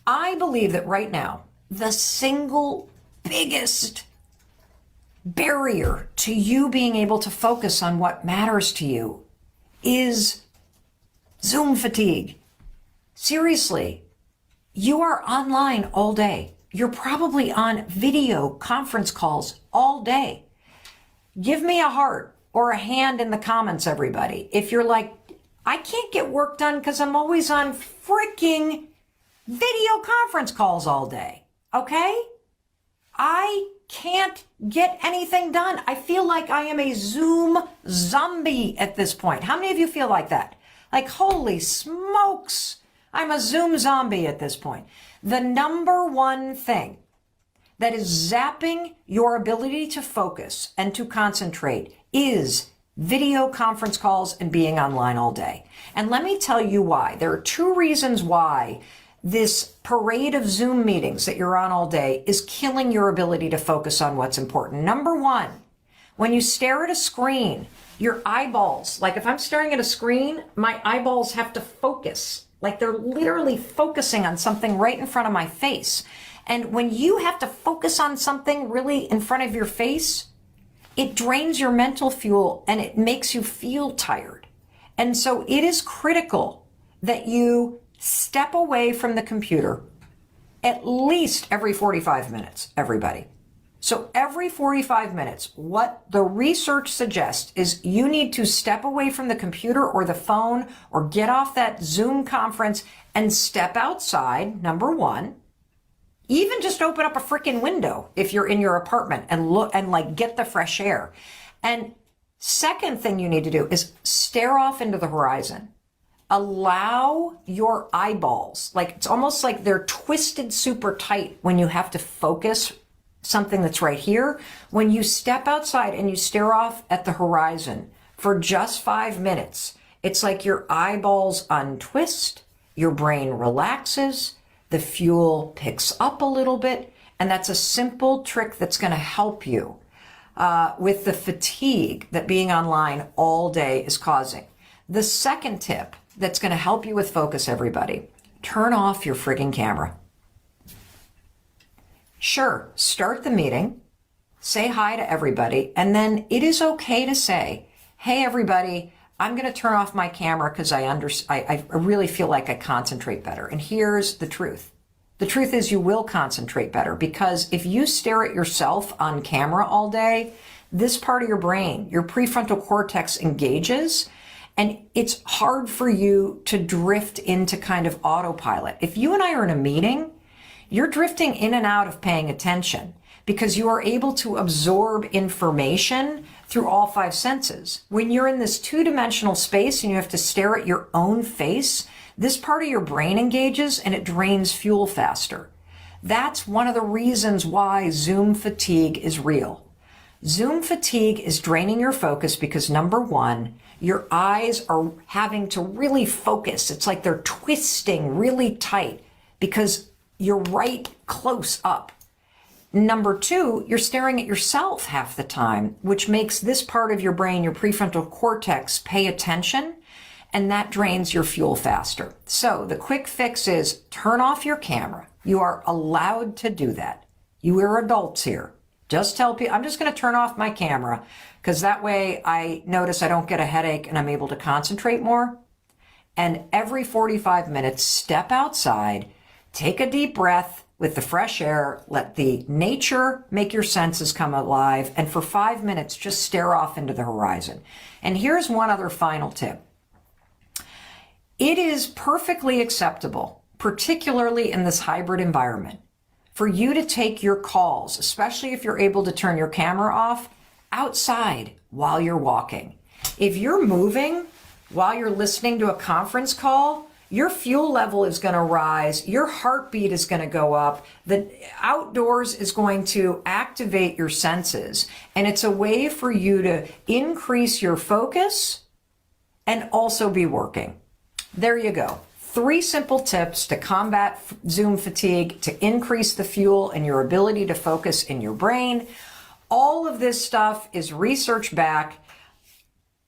I believe that right now, the single biggest barrier to you being able to focus on what matters to you is Zoom fatigue. Seriously, you are online all day. You're probably on video conference calls all day. Give me a heart or a hand in the comments, everybody. If you're like, I can't get work done because I'm always on freaking video conference calls all day. Okay? I can't get anything done. I feel like I am a Zoom zombie at this point. How many of you feel like that? Like, holy smokes, I'm a Zoom zombie at this point. The number one thing that is zapping your ability to focus and to concentrate is video conference calls and being online all day. And let me tell you why. There are 2 reasons why this parade of Zoom meetings that you're on all day is killing your ability to focus on what's important. Number 1, when you stare at a screen, your eyeballs, like if I'm staring at a screen, my eyeballs have to focus. Like they're literally focusing on something right in front of my face. And when you have to focus on something really in front of your face, it drains your mental fuel and it makes you feel tired. And so it is critical that you step away from the computer at least every 45 minutes, everybody. So every 45 minutes, what the research suggests is you need to step away from the computer or the phone or get off that Zoom conference and step outside, number 1. Even just open up a freaking window if you're in your apartment and look and like get the fresh air. And second thing you need to do is stare off into the horizon. Allow your eyeballs, like it's almost like they're twisted super tight when you have to focus something that's right here. When you step outside and you stare off at the horizon for just 5 minutes, it's like your eyeballs untwist, your brain relaxes, the fuel picks up a little bit, and that's a simple trick that's going to help you with the fatigue that being online all day is causing. The second tip that's going to help you with focus, everybody, turn off your frigging camera. Sure, start the meeting, say hi to everybody, and then it is okay to say, hey, everybody, I'm going to turn off my camera because I really feel like I concentrate better. And here's the truth. The truth is you will concentrate better, because if you stare at yourself on camera all day, this part of your brain, your prefrontal cortex, engages, and it's hard for you to drift into kind of autopilot. If you and I are in a meeting, you're drifting in and out of paying attention because you are able to absorb information through all 5 senses. When you're in this 2-dimensional space and you have to stare at your own face, this part of your brain engages and it drains fuel faster. That's one of the reasons why Zoom fatigue is real. Zoom fatigue is draining your focus because number one, your eyes are having to really focus. It's like they're twisting really tight because you're right close up. Number two, you're staring at yourself half the time, which makes this part of your brain, your prefrontal cortex, pay attention, and that drains your fuel faster. So the quick fix is turn off your camera. You are allowed to do that. You are adults here. Just tell people, I'm just going to turn off my camera because that way I notice I don't get a headache and I'm able to concentrate more. And every 45 minutes, step outside, take a deep breath with the fresh air, let the nature make your senses come alive, and for 5 minutes, just stare off into the horizon. And here's one other final tip. It is perfectly acceptable, particularly in this hybrid environment, for you to take your calls, especially if you're able to turn your camera off, outside while you're walking. If you're moving while you're listening to a conference call, your fuel level is going to rise, your heartbeat is going to go up, the outdoors is going to activate your senses, and it's a way for you to increase your focus and also be working. There you go. 3 simple tips to combat Zoom fatigue, to increase the fuel and your ability to focus in your brain. All of this stuff is research back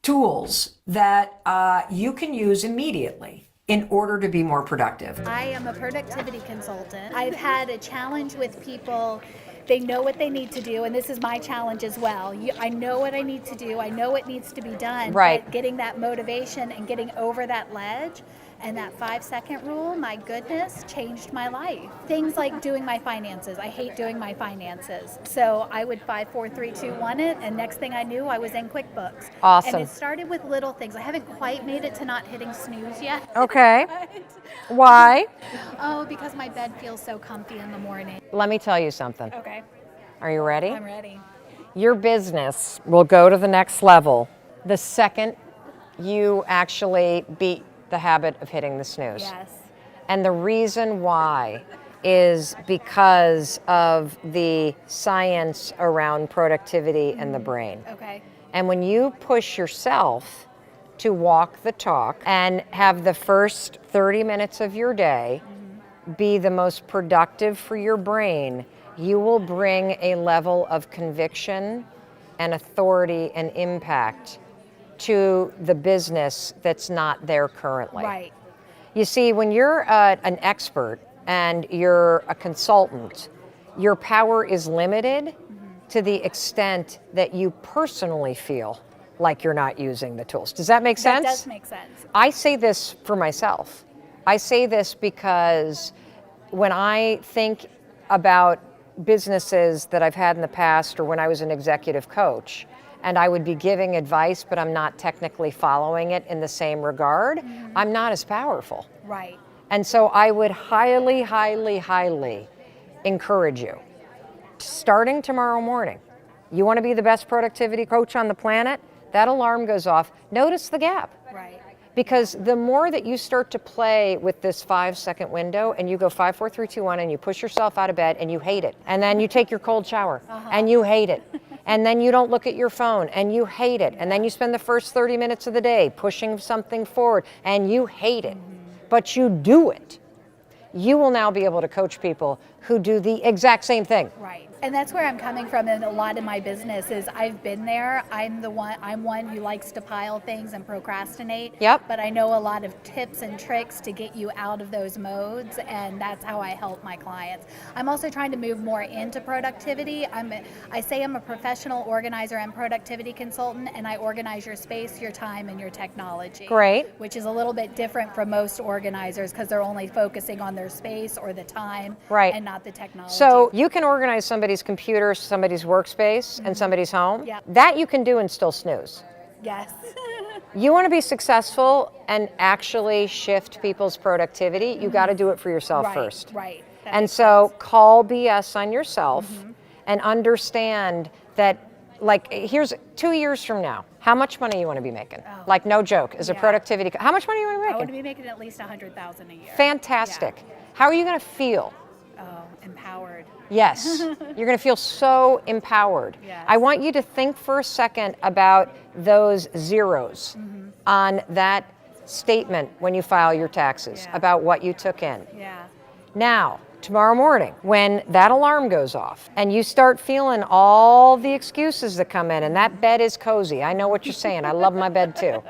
tools that you can use immediately in order to be more productive. I am a productivity consultant. I've had a challenge with people. They know what they need to do, and this is my challenge as well. I know what I need to do. I know what needs to be done. Right. But getting that motivation and getting over that ledge and that 5-second rule, my goodness, changed my life. Things like doing my finances. I hate doing my finances. So I would 5, 4, 3, 2, 1 it, and next thing I knew, I was in QuickBooks. Awesome. And it started with little things. I haven't quite made it to not hitting snooze yet. Okay. Why? Oh, because my bed feels so comfy in the morning. Let me tell you something. Okay, Are you ready? I'm ready. Your business will go to the next level the second you actually beat the habit of hitting the snooze. Yes. And the reason why is because of the science around productivity and the brain. Okay. And when you push yourself to walk the talk and have the first 30 minutes of your day be the most productive for your brain, you will bring a level of conviction and authority and impact to the business that's not there currently. Right. You see, when you're an expert and you're a consultant, your power is limited to the extent that you personally feel like you're not using the tools. Does that make sense? That does make sense. I say this for myself. I say this because when I think about businesses that I've had in the past, or when I was an executive coach, and I would be giving advice, but I'm not technically following it in the same regard, I'm not as powerful. Right. And so I would highly, highly, highly encourage you. Starting tomorrow morning, you want to be the best productivity coach on the planet? That alarm goes off. Notice the gap. Right. Because the more that you start to play with this 5-second window and you go 5, 4, 3, 2, 1 and you push yourself out of bed and you hate it. And then you take your cold shower and you hate it. And then you don't look at your phone and you hate it. And then you spend the first 30 minutes of the day pushing something forward and you hate it. But you do it. You will now be able to coach people who do the exact same thing. Right. And that's where I'm coming from in a lot of my business is I've been there. I'm one who likes to pile things and procrastinate. Yep. But I know a lot of tips and tricks to get you out of those modes, and that's how I help my clients. I'm also trying to move more into productivity. I say I'm a professional organizer and productivity consultant, and I organize your space, your time, and your technology. Great. Which is a little bit different from most organizers because they're only focusing on their space or the time, Right. and not the technology. So you can organize somebody's computer, somebody's workspace, and somebody's home. Yep. That you can do and still snooze. Yes. You want to be successful and actually shift people's productivity, you got to do it for yourself Right, first. right. That And makes so sense. call BS on yourself and understand that, like, here's 2 years from now, how much money you want to be making? Oh. Like, no joke, as a Yeah. productivity, how much money you want to be I making? want to be making at least $100,000 a year. Fantastic. How are you going to feel Oh, empowered. Yes, you're going to feel so empowered. Yes. I want you to think for a second about those zeros on that statement when you file your taxes, Yeah. about what you took in. Yeah. Now, tomorrow morning, when that alarm goes off and you start feeling all the excuses that come in, and that bed is cozy, I know what you're saying, I love my bed too,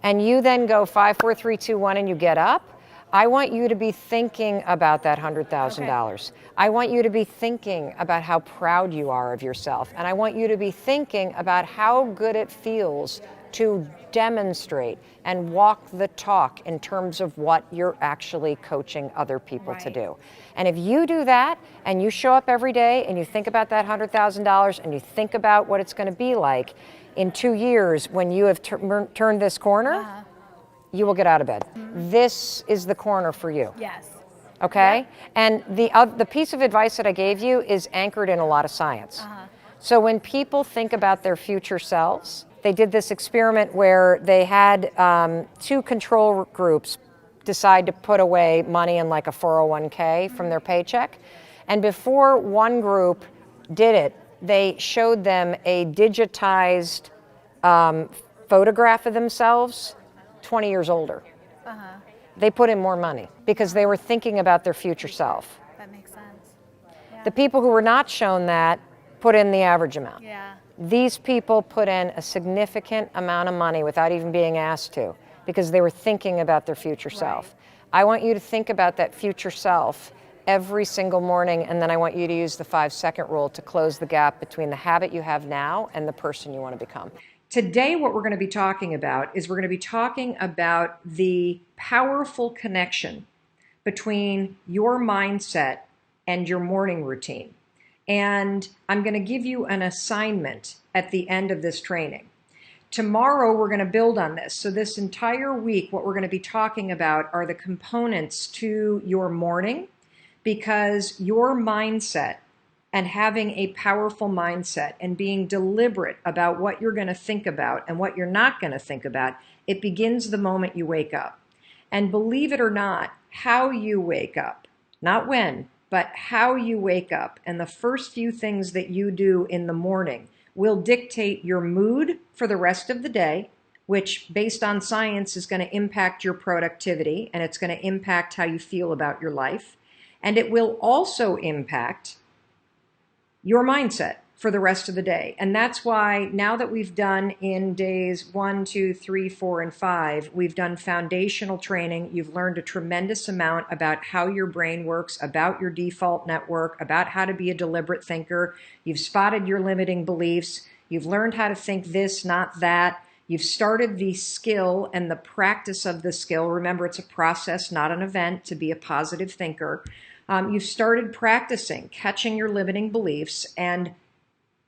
and you then go 5, 4, 3, 2, 1, and you get up, I want you to be thinking about that $100,000. I want you to be thinking about how proud you are of yourself. And I want you to be thinking about how good it feels to demonstrate and walk the talk in terms of what you're actually coaching other people to Right. do. And if you do that and you show up every day and you think about that $100,000 and you think about what it's going to be like in 2 years when you have turned this corner, you will get out of bed. This is the corner for you. Yes. Okay? And the piece of advice that I gave you is anchored in a lot of science. So when people think about their future selves, they did this experiment where they had 2 control groups decide to put away money in like a 401k from their paycheck. And before one group did it, they showed them a digitized photograph of themselves 20 years older. They put in more money because they were thinking about their future self. That makes sense. The people who were not shown that put in the average amount. Yeah. These people put in a significant amount of money without even being asked to because they were thinking about their future self. I want you to think about that future self every single morning, and then I want you to use the 5-second rule to close the gap between the habit you have now and the person you want to become. Today, what we're going to be talking about is we're going to be talking about the powerful connection between your mindset and your morning routine. And I'm going to give you an assignment at the end of this training. Tomorrow, we're going to build on this. So this entire week, what we're going to be talking about are the components to your morning, because your mindset and having a powerful mindset and being deliberate about what you're going to think about and what you're not going to think about, it begins the moment you wake up. And believe it or not, how you wake up, not when, but how you wake up, and the first few things that you do in the morning will dictate your mood for the rest of the day, which based on science is going to impact your productivity, and it's going to impact how you feel about your life. And it will also impact your mindset for the rest of the day. And that's why now that we've done in days 1, 2, 3, 4, and 5, we've done foundational training. You've learned a tremendous amount about how your brain works, about your default network, about how to be a deliberate thinker. You've spotted your limiting beliefs. You've learned how to think this, not that. You've started the skill and the practice of the skill. Remember, it's a process, not an event, to be a positive thinker. You've started practicing catching your limiting beliefs and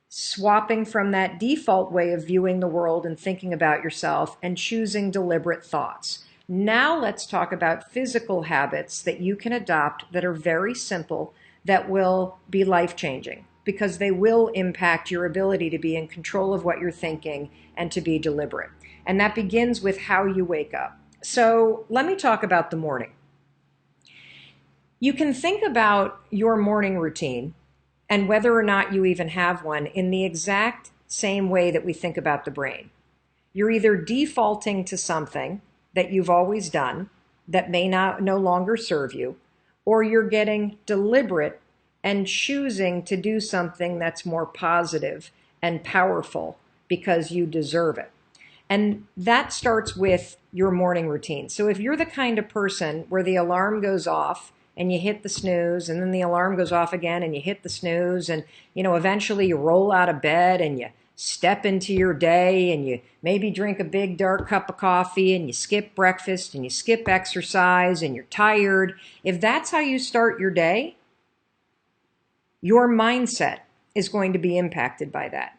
swapping from that default way of viewing the world and thinking about yourself and choosing deliberate thoughts. Now let's talk about physical habits that you can adopt that are very simple, that will be life-changing, because they will impact your ability to be in control of what you're thinking and to be deliberate. And that begins with how you wake up. So let me talk about the morning. You can think about your morning routine and whether or not you even have one in the exact same way that we think about the brain. You're either defaulting to something that you've always done that may no longer serve you, or you're getting deliberate and choosing to do something that's more positive and powerful because you deserve it. And that starts with your morning routine. So if you're the kind of person where the alarm goes off and you hit the snooze, and then the alarm goes off again and you hit the snooze, and eventually you roll out of bed and you step into your day and you maybe drink a big dark cup of coffee and you skip breakfast and you skip exercise and you're tired. If that's how you start your day, your mindset is going to be impacted by that.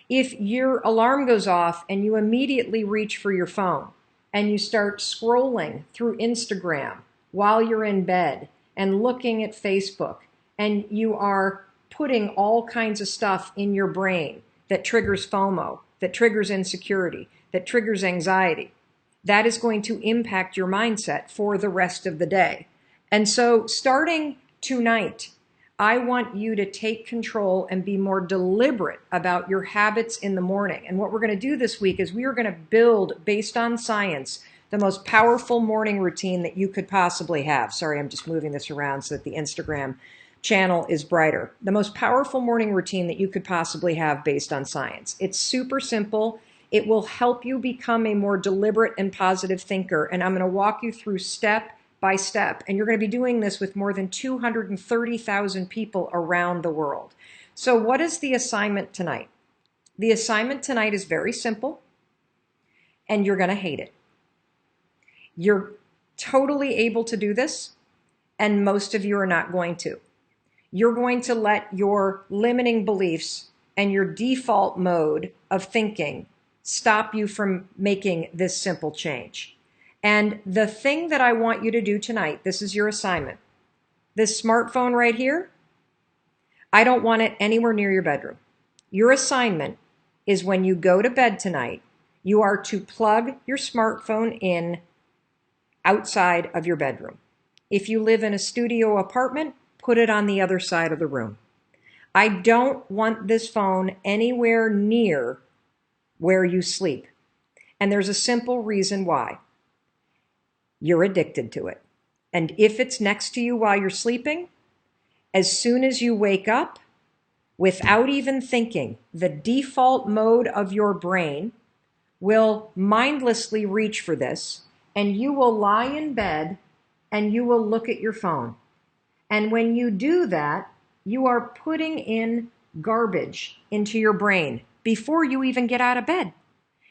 If your alarm goes off and you immediately reach for your phone and you start scrolling through Instagram while you're in bed and looking at Facebook, and you are putting all kinds of stuff in your brain that triggers FOMO, that triggers insecurity, that triggers anxiety, that is going to impact your mindset for the rest of the day. And so starting Tonight, I want you to take control and be more deliberate about your habits in the morning. And what we're going to do this week is we are going to build, based on science, the most powerful morning routine that you could possibly have. Sorry, I'm just moving this around so that the Instagram channel is brighter. The most powerful morning routine that you could possibly have based on science. It's super simple. It will help you become a more deliberate and positive thinker. And I'm going to walk you through step by step. And you're going to be doing this with more than 230,000 people around the world. So what is the assignment tonight? The assignment tonight is very simple, and you're going to hate it. You're totally able to do this, and most of you are not going to. You're going to let your limiting beliefs and your default mode of thinking stop you from making this simple change. And the thing that I want you to do tonight, this is your assignment. This smartphone right here, I don't want it anywhere near your bedroom. Your assignment is when you go to bed tonight, you are to plug your smartphone in outside of your bedroom. If you live in a studio apartment, put it on the other side of the room. I don't want this phone anywhere near where you sleep. And there's a simple reason why. You're addicted to it. And if it's next to you while you're sleeping, as soon as you wake up, without even thinking, the default mode of your brain will mindlessly reach for this, and you will lie in bed and you will look at your phone. And when you do that, you are putting in garbage into your brain before you even get out of bed.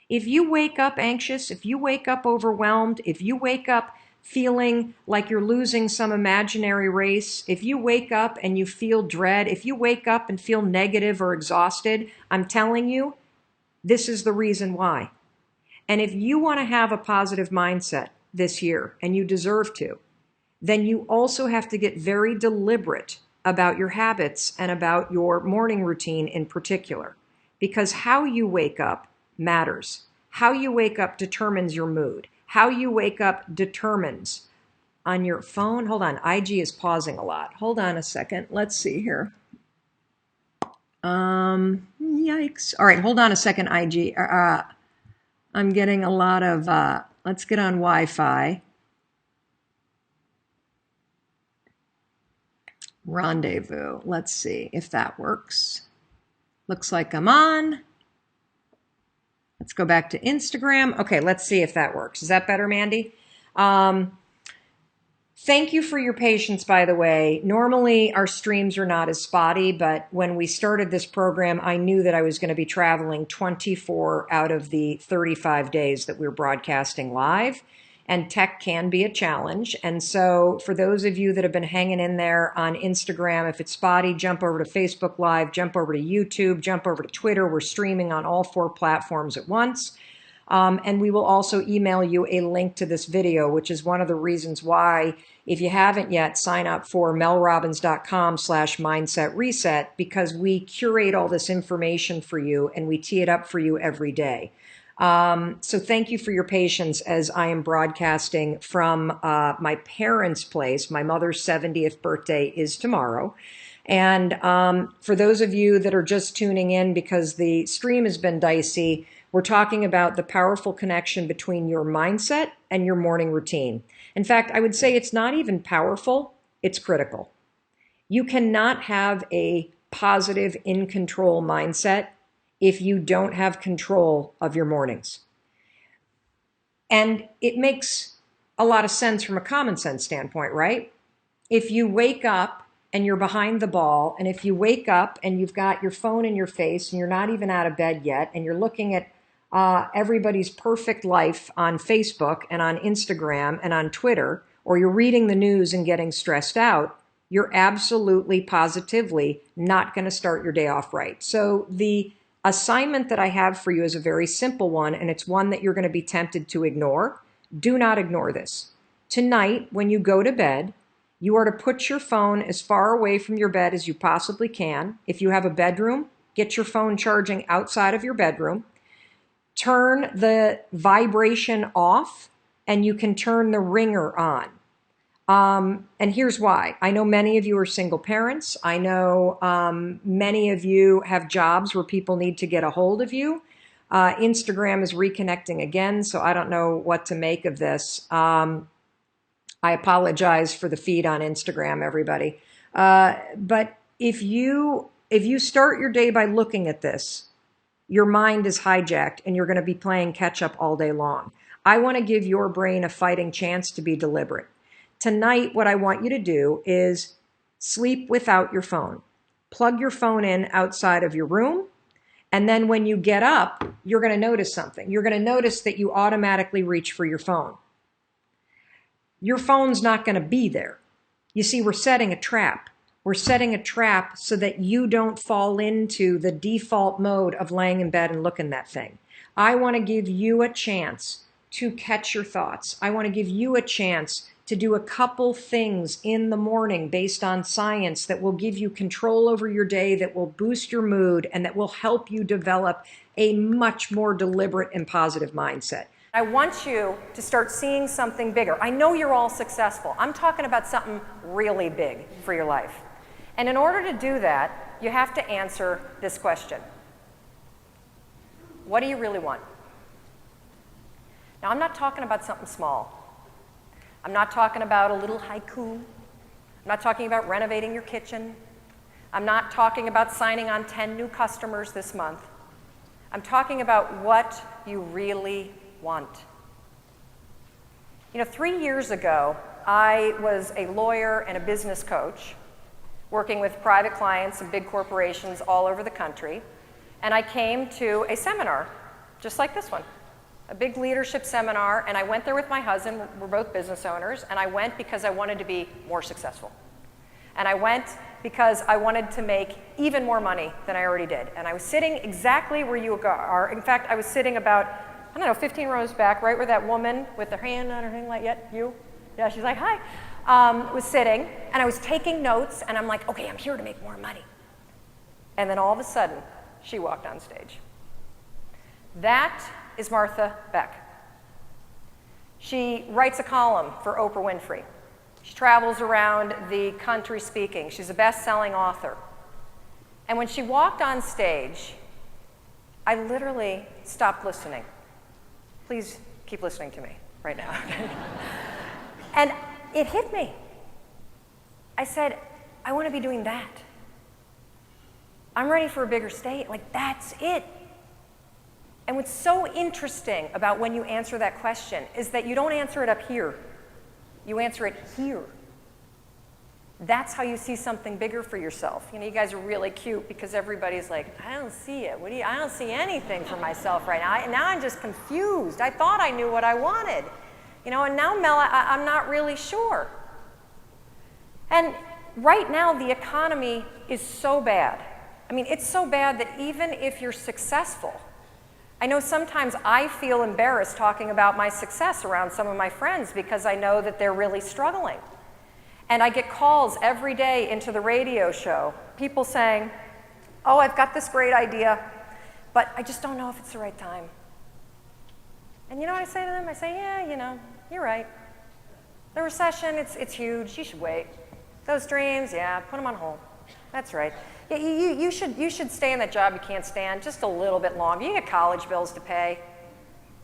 If you wake up anxious, if you wake up overwhelmed, if you wake up feeling like you're losing some imaginary race, if you wake up and you feel dread, if you wake up and feel negative or exhausted, I'm telling you, this is the reason why. And if you want to have a positive mindset this year, and you deserve to, then you also have to get very deliberate about your habits and about your morning routine in particular. Because how you wake up matters. How you wake up determines your mood. How you wake up determines on your phone. Hold on, IG is pausing a lot. Hold on a second. Let's see here. Yikes. All right, hold on a second, IG. I'm getting a lot of, let's get on Wi-Fi. Rendezvous. Let's see if that works. Looks like I'm on. Let's go back to Instagram. Okay, let's see if that works. Is that better, Mandy? Thank you for your patience, by the way. Normally, our streams are not as spotty, but when we started this program, I knew that I was going to be traveling 24 out of the 35 days that we're broadcasting live, and tech can be a challenge. And so for those of you that have been hanging in there on Instagram, if it's spotty, jump over to Facebook Live, jump over to YouTube, jump over to Twitter. We're streaming on all 4 platforms at once. And we will also email you a link to this video, which is one of the reasons why, if you haven't yet, sign up for melrobbins.com/mindset reset, because we curate all this information for you and we tee it up for you every day. So thank you for your patience as I am broadcasting from my parents' place. My mother's 70th birthday is tomorrow. And for those of you that are just tuning in because the stream has been dicey, we're talking about the powerful connection between your mindset and your morning routine. In fact, I would say it's not even powerful, it's critical. You cannot have a positive, in control mindset if you don't have control of your mornings. And it makes a lot of sense from a common sense standpoint, right? If you wake up and you're behind the ball, and if you wake up and you've got your phone in your face and you're not even out of bed yet, and you're looking at everybody's perfect life on Facebook and on Instagram and on Twitter, or you're reading the news and getting stressed out, you're absolutely, positively not going to start your day off right. So the assignment that I have for you is a very simple one, and it's one that you're going to be tempted to ignore. Do not ignore this. Tonight, when you go to bed, you are to put your phone as far away from your bed as you possibly can. If you have a bedroom, get your phone charging outside of your bedroom. Turn the vibration off, and you can turn the ringer on. And here's why. I know many of you are single parents. I know many of you have jobs where people need to get a hold of you. Instagram is reconnecting again, so I don't know what to make of this. I apologize for the feed on Instagram, everybody. But if you start your day by looking at this, your mind is hijacked and you're going to be playing catch up all day long. I want to give your brain a fighting chance to be deliberate. Tonight, what I want you to do is sleep without your phone. Plug your phone in outside of your room. And then when you get up, you're going to notice something. You're going to notice that you automatically reach for your phone. Your phone's not going to be there. You see, we're setting a trap. We're setting a trap so that you don't fall into the default mode of laying in bed and looking at that thing. I want to give you a chance to catch your thoughts. I want to give you a chance to do a couple things in the morning based on science that will give you control over your day, that will boost your mood, and that will help you develop a much more deliberate and positive mindset. I want you to start seeing something bigger. I know you're all successful. I'm talking about something really big for your life. And in order to do that, you have to answer this question. What do you really want? Now, I'm not talking about something small. I'm not talking about a little haiku. I'm not talking about renovating your kitchen. I'm not talking about signing on 10 new customers this month. I'm talking about what you really want. You know, 3 years ago, I was a lawyer and a business coach working with private clients and big corporations all over the country. And I came to a seminar, just like this one, a big leadership seminar, and I went there with my husband. We're both business owners, and I went because I wanted to be more successful. And I went because I wanted to make even more money than I already did. And I was sitting exactly where you are. In fact, I was sitting about, 15 rows back, right where that woman with her hand on her thing, like, yeah, you? Yeah, she's like, hi. Was sitting, and I was taking notes, and I'm like, okay, I'm here to make more money. And then all of a sudden, she walked on stage. That is Martha Beck. She writes a column for Oprah Winfrey. She travels around the country speaking. She's a best-selling author. And when she walked on stage, I literally stopped listening. Please keep listening to me right now. And it hit me. I said, I want to be doing that. I'm ready for a bigger stage. Like, that's it. And what's so interesting about when you answer that question is that you don't answer it up here. You answer it here. That's how you see something bigger for yourself. You know, you guys are really cute because everybody's like, I don't see it. I don't see anything for myself right now. Now I'm just confused. I thought I knew what I wanted. You know, and now, Mel, I'm not really sure. And right now, the economy is so bad. I mean, it's so bad that even if you're successful, I know sometimes I feel embarrassed talking about my success around some of my friends because I know that they're really struggling. And I get calls every day into the radio show, people saying, oh, I've got this great idea, but I just don't know if it's the right time. And you know what I say to them? I say, yeah, you know, you're right. The recession, it's huge. You should wait. Those dreams, yeah, put them on hold. That's right. Yeah, you should stay in that job you can't stand just a little bit longer. You get college bills to pay.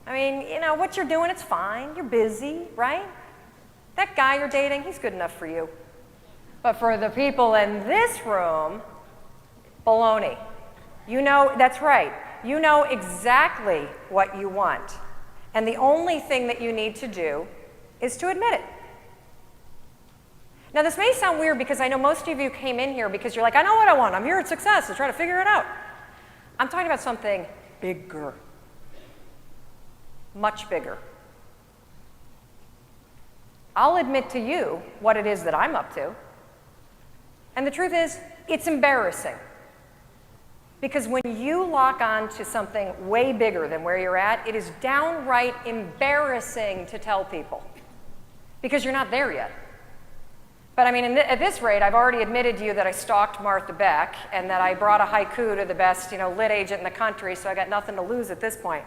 I mean, you know, what you're doing, it's fine. You're busy, right? That guy you're dating, he's good enough for you. But for the people in this room, baloney. You know, that's right. You know exactly what you want. And the only thing that you need to do is to admit it. Now, this may sound weird because I know most of you came in here because you're like, I know what I want. I'm here at Success to try to figure it out. I'm talking about something bigger, much bigger. I'll admit to you what it is that I'm up to. And the truth is, it's embarrassing. Because when you lock on to something way bigger than where you're at, it is downright embarrassing to tell people. Because you're not there yet. But I mean, at this rate, I've already admitted to you that I stalked Martha Beck and that I brought a haiku to the best, lit agent in the country, so I got nothing to lose at this point.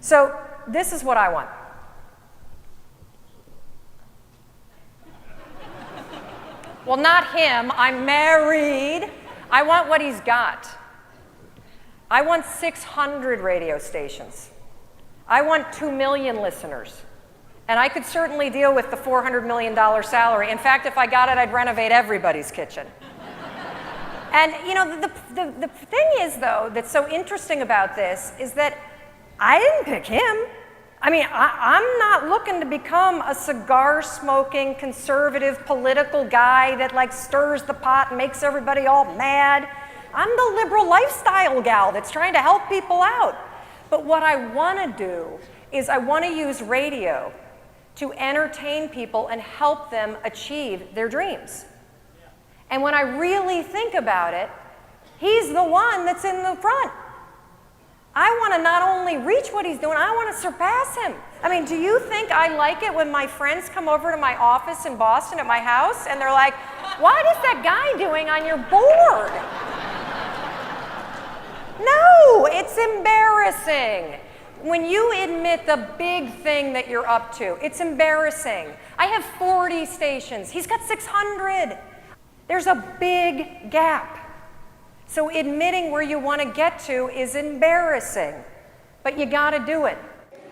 So this is what I want. Well, not him. I'm married. I want what he's got. I want 600 radio stations. I want 2 million listeners. And I could certainly deal with the $400 million salary. In fact, if I got it, I'd renovate everybody's kitchen. And you know, the thing is, though, that's so interesting about this is that I didn't pick him. I mean, I'm not looking to become a cigar-smoking, conservative, political guy that like stirs the pot and makes everybody all mad. I'm the liberal lifestyle gal that's trying to help people out. But what I want to do is I want to use radio to entertain people and help them achieve their dreams. And when I really think about it, he's the one that's in the front. I want to not only reach what he's doing, I want to surpass him. I mean, do you think I like it when my friends come over to my office in Boston at my house and they're like, what is that guy doing on your board? No, it's embarrassing. When you admit the big thing that you're up to, it's embarrassing. I have 40 stations. He's got 600. There's a big gap. So admitting where you want to get to is embarrassing, but you got to do it.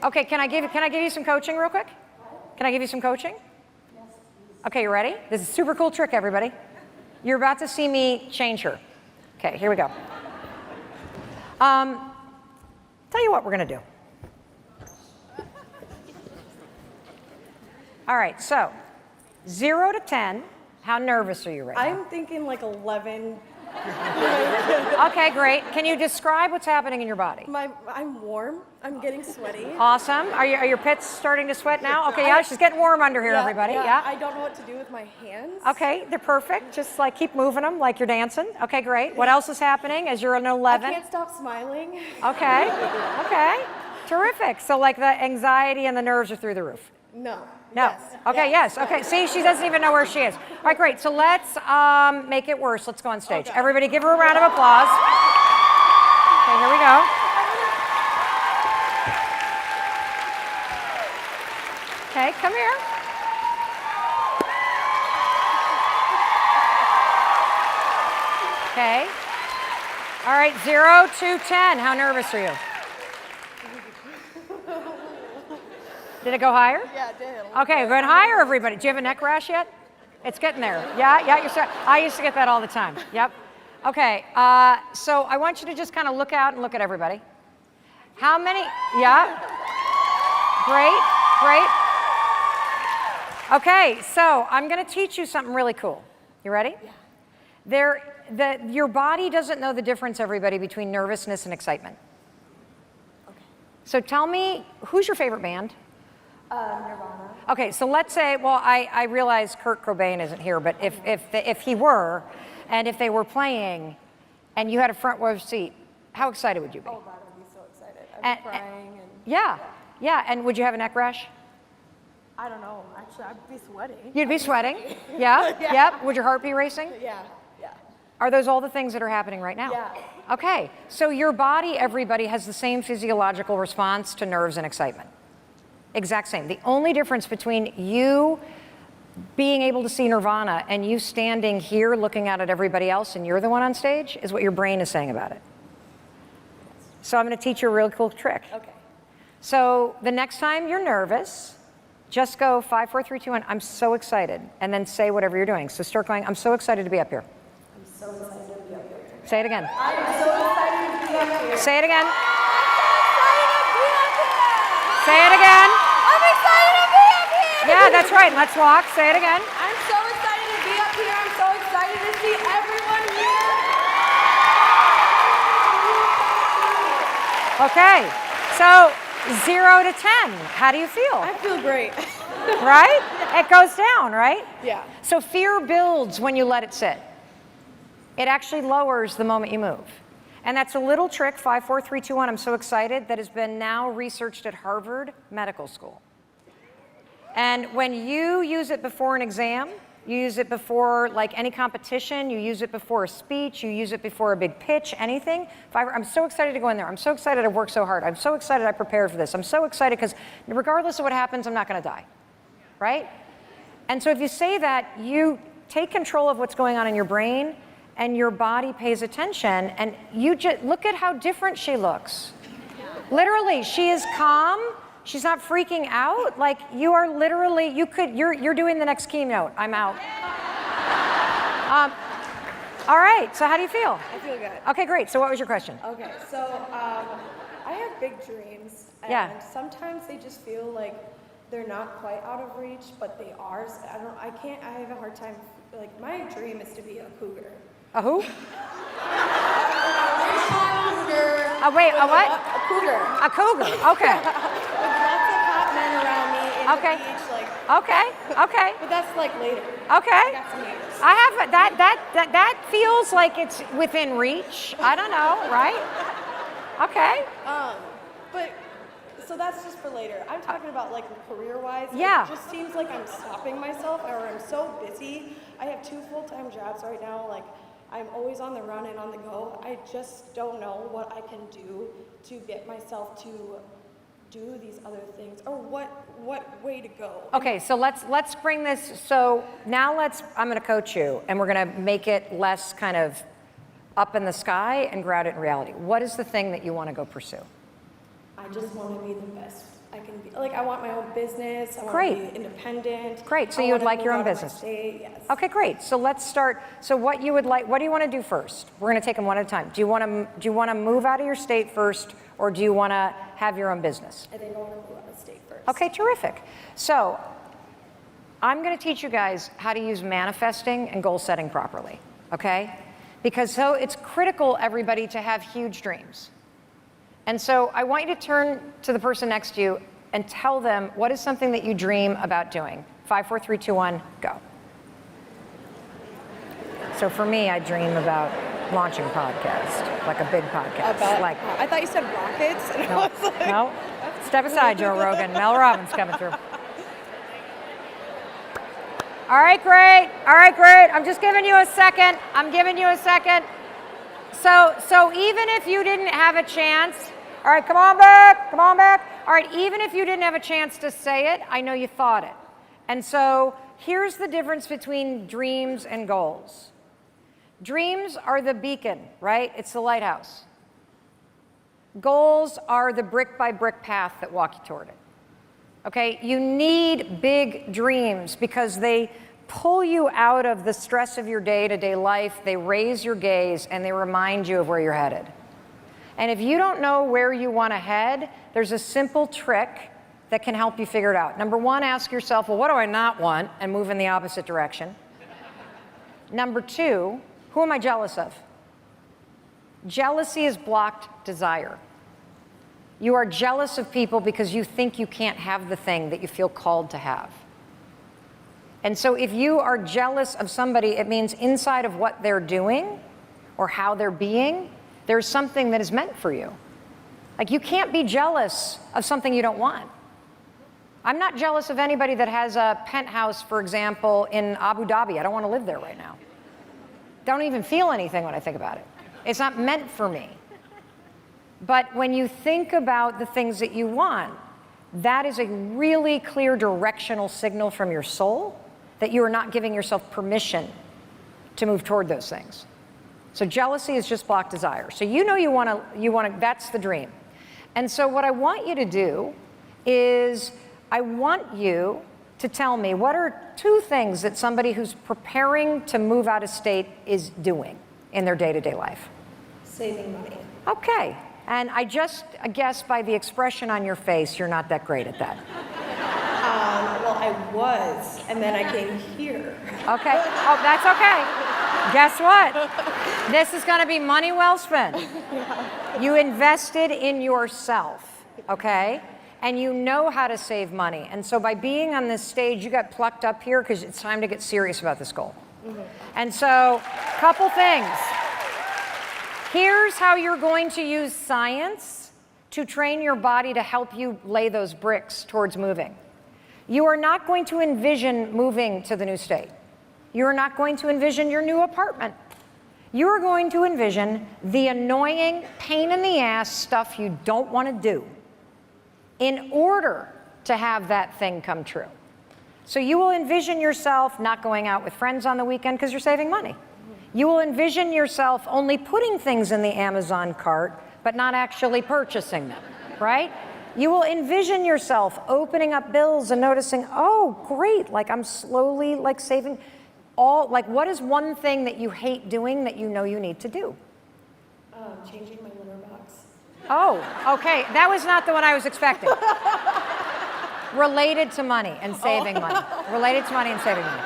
Okay, can I give you some coaching real quick? Can I give you some coaching? Okay, you ready? This is a super cool trick, everybody. You're about to see me change her. Okay, here we go. Tell you what we're going to do. All right, so 0 to 10, how nervous are you right now? I'm thinking like 11. Okay, great. Can you describe what's happening in your body? I'm warm. I'm getting sweaty. Awesome. Are your pits starting to sweat now? Okay, yeah, she's getting warm under here, everybody. Yeah. I don't know what to do with my hands. Okay, they're perfect. Just like keep moving them like you're dancing. Okay, great. What else is happening as you're an 11? I can't stop smiling. Okay, okay. Terrific. So like the anxiety and the nerves are through the roof. No. No. Yes. Okay, yes. Okay, see, she doesn't even know where she is. All right, great. So let's make it worse. Let's go on stage. Okay. Everybody give her a round of applause. Okay, here we go. Okay, come here. Okay. All right, 0 to 10. How nervous are you? Did it go higher? Yeah, it did. Okay, going higher, everybody. Do you have a neck rash yet? It's getting there. Yeah, I used to get that all the time. Yep. Okay, so I want you to just kind of look out and look at everybody. How many? Yeah. Great, great. Okay, so I'm going to teach you something really cool. You ready? Yeah. Your body doesn't know the difference, everybody, between nervousness and excitement. Okay. So tell me, who's your favorite band? Nirvana. Okay, so let's say, well, I realize Kurt Cobain isn't here, but if he were, and if they were playing, and you had a front row seat, how excited would you be? Oh God, I'd be so excited. I'd be crying and. Yeah, and would you have a neck rash? I don't know. Actually, I'd be sweating. You'd be sweating. Yeah. Yep. Would your heart be racing? Yeah. Are those all the things that are happening right now? Yeah. Okay, so your body, everybody, has the same physiological response to nerves and excitement. Exact same. The only difference between you being able to see Nirvana and you standing here looking out at everybody else and you're the one on stage is what your brain is saying about it. So I'm going to teach you a really cool trick. Okay. So the next time you're nervous, just go 5, 4, 3, 2, 1. I'm so excited, and then say whatever you're doing. So start going, I'm so excited to be up here. I'm so excited to be up here. Say it again. I'm so excited to be up here. Say it again. I'm Say it again. excited to be up here. Yeah, that's right. Let's walk. Say it again. I'm so excited to be up here. I'm so excited to see everyone here. Okay. So 0 to 10. How do you feel? I feel great. Right? It goes down, right? Yeah. So fear builds when you let it sit. It actually lowers the moment you move. And that's a little trick, 5, 4, 3, 2, 1, I'm so excited, that has been now researched at Harvard Medical School. And when you use it before an exam, you use it before like any competition, you use it before a speech, you use it before a big pitch, anything. I'm so excited to go in there. I'm so excited I worked so hard. I'm so excited I prepared for this. I'm so excited because regardless of what happens, I'm not going to die, right? And so if you say that, you take control of what's going on in your brain, and your body pays attention, and you just look at how different she looks. Literally, she is calm. She's not freaking out. Like, you are literally, you're doing the next keynote. I'm out. All right, so how do you feel? I feel good. Okay, great. So what was your question? Okay, so I have big dreams, and Yeah. sometimes they just feel like they're not quite out of reach, but they are. So I have a hard time, like, my dream is to be a cougar. A who? Cougar. Wait, a what? A cougar. A cougar, okay. With lots of hot men around me in Okay. the beach, like, Okay. but that's like later. Okay. I got some years. I have that feels like it's within reach. I don't know, right? Okay. But so that's just for later. I'm talking about like career-wise. Yeah. It just seems like I'm stopping myself, or I'm so busy. I have 2 full-time jobs right now. Like, I'm always on the run and on the go. I just don't know what I can do to get myself to do these other things, or what way to go. Okay, so let's bring this. So now I'm going to coach you, and we're going to make it less kind of up in the sky and ground it in reality. What is the thing that you want to go pursue? I just want to be the best I can be. Like, I want my own business. I want Great. to be independent. Great, so I you would wanna like your move own out of my business. state, yes. Okay, great. So let's start. So what do you want to do first? We're going to take them one at a time. Do you want to move out of your state first, or do you want to have your own business? I think I want to move out of state first. Okay, terrific. So I'm going to teach you guys how to use manifesting and goal setting properly, okay? Because so it's critical, everybody, to have huge dreams. And so I want you to turn to the person next to you and tell them what is something that you dream about doing. 5, 4, 3, 2, 1, go. So for me, I dream about launching a podcast, like a big podcast. I thought you said rockets, and I was like, No, step aside, Joe Rogan. Mel Robbins coming through. All right, great. I'm just giving you a second. So even if you didn't have a chance, all right, come on back. All right, even if you didn't have a chance to say it, I know you thought it. And so here's the difference between dreams and goals. Dreams are the beacon, right? It's the lighthouse. Goals are the brick by brick path that walk you toward it. Okay, you need big dreams because they pull you out of the stress of your day-to-day life, they raise your gaze, and they remind you of where you're headed. And if you don't know where you want to head, there's a simple trick that can help you figure it out. Number 1, ask yourself, well, what do I not want? And move in the opposite direction. Number 2, who am I jealous of? Jealousy is blocked desire. You are jealous of people because you think you can't have the thing that you feel called to have. And so if you are jealous of somebody, it means inside of what they're doing or how they're being, there's something that is meant for you. Like, you can't be jealous of something you don't want. I'm not jealous of anybody that has a penthouse, for example, in Abu Dhabi. I don't want to live there right now. Don't even feel anything when I think about it. It's not meant for me. But when you think about the things that you want, that is a really clear directional signal from your soul that you are not giving yourself permission to move toward those things. So jealousy is just blocked desire. So you know you want to, that's the dream. And so what I want you to do is I want you to tell me what are 2 things that somebody who's preparing to move out of state is doing in their day-to-day life. saving money. Okay. And I just guess by the expression on your face, you're not that great at that. Well, I was, and then I came here. Okay. Oh, that's okay. Guess what? This is going to be money well spent. You invested in yourself, okay? And you know how to save money. And so by being on this stage, you got plucked up here because it's time to get serious about this goal. Mm-hmm. And so, couple things. Here's how you're going to use science to train your body to help you lay those bricks towards moving. You are not going to envision moving to the new state. You are not going to envision your new apartment. You are going to envision the annoying, pain in the ass stuff you don't want to do in order to have that thing come true. So you will envision yourself not going out with friends on the weekend because you're saving money. You will envision yourself only putting things in the Amazon cart, but not actually purchasing them, right? You will envision yourself opening up bills and noticing, oh, great, like I'm slowly like saving like what is one thing that you hate doing that you know you need to do? Changing my litter box. Oh, okay, that was not the one I was expecting. Related to money and saving money. Related to money and saving money.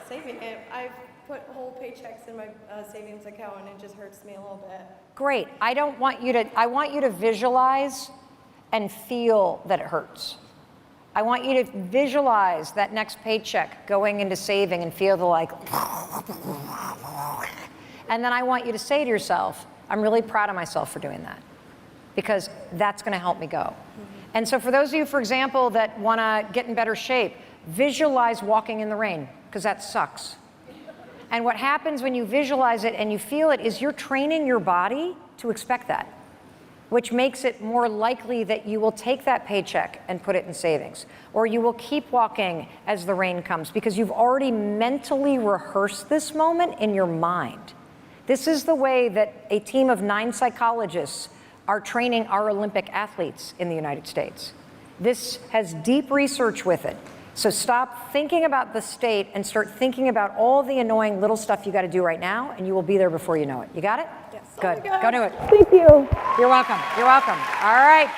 Saving it. I've put whole paychecks in my savings account and it just hurts me a little bit. Great. I want you to visualize and feel that it hurts. I want you to visualize that next paycheck going into saving and feel the like, and then I want you to say to yourself, I'm really proud of myself for doing that because that's going to help me go. And so for those of you, for example, that want to get in better shape, visualize walking in the rain because that sucks. And what happens when you visualize it and you feel it is you're training your body to expect that, which makes it more likely that you will take that paycheck and put it in savings, or you will keep walking as the rain comes because you've already mentally rehearsed this moment in your mind. This is the way that a team of 9 psychologists are training our Olympic athletes in the United States. This has deep research with it. So stop thinking about the state and start thinking about all the annoying little stuff you got to do right now, and you will be there before you know it. You got it? Yes. Good. Oh my God. Go do it. Thank you. You're welcome. You're welcome. All right.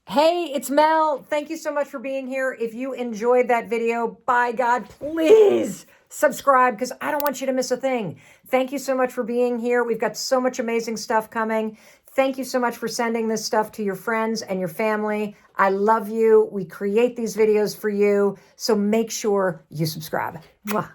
Hey, it's Mel. Thank you so much for being here. If you enjoyed that video, by God, please subscribe because I don't want you to miss a thing. Thank you so much for being here. We've got so much amazing stuff coming. Thank you so much for sending this stuff to your friends and your family. I love you. We create these videos for you. So make sure you subscribe. Mwah.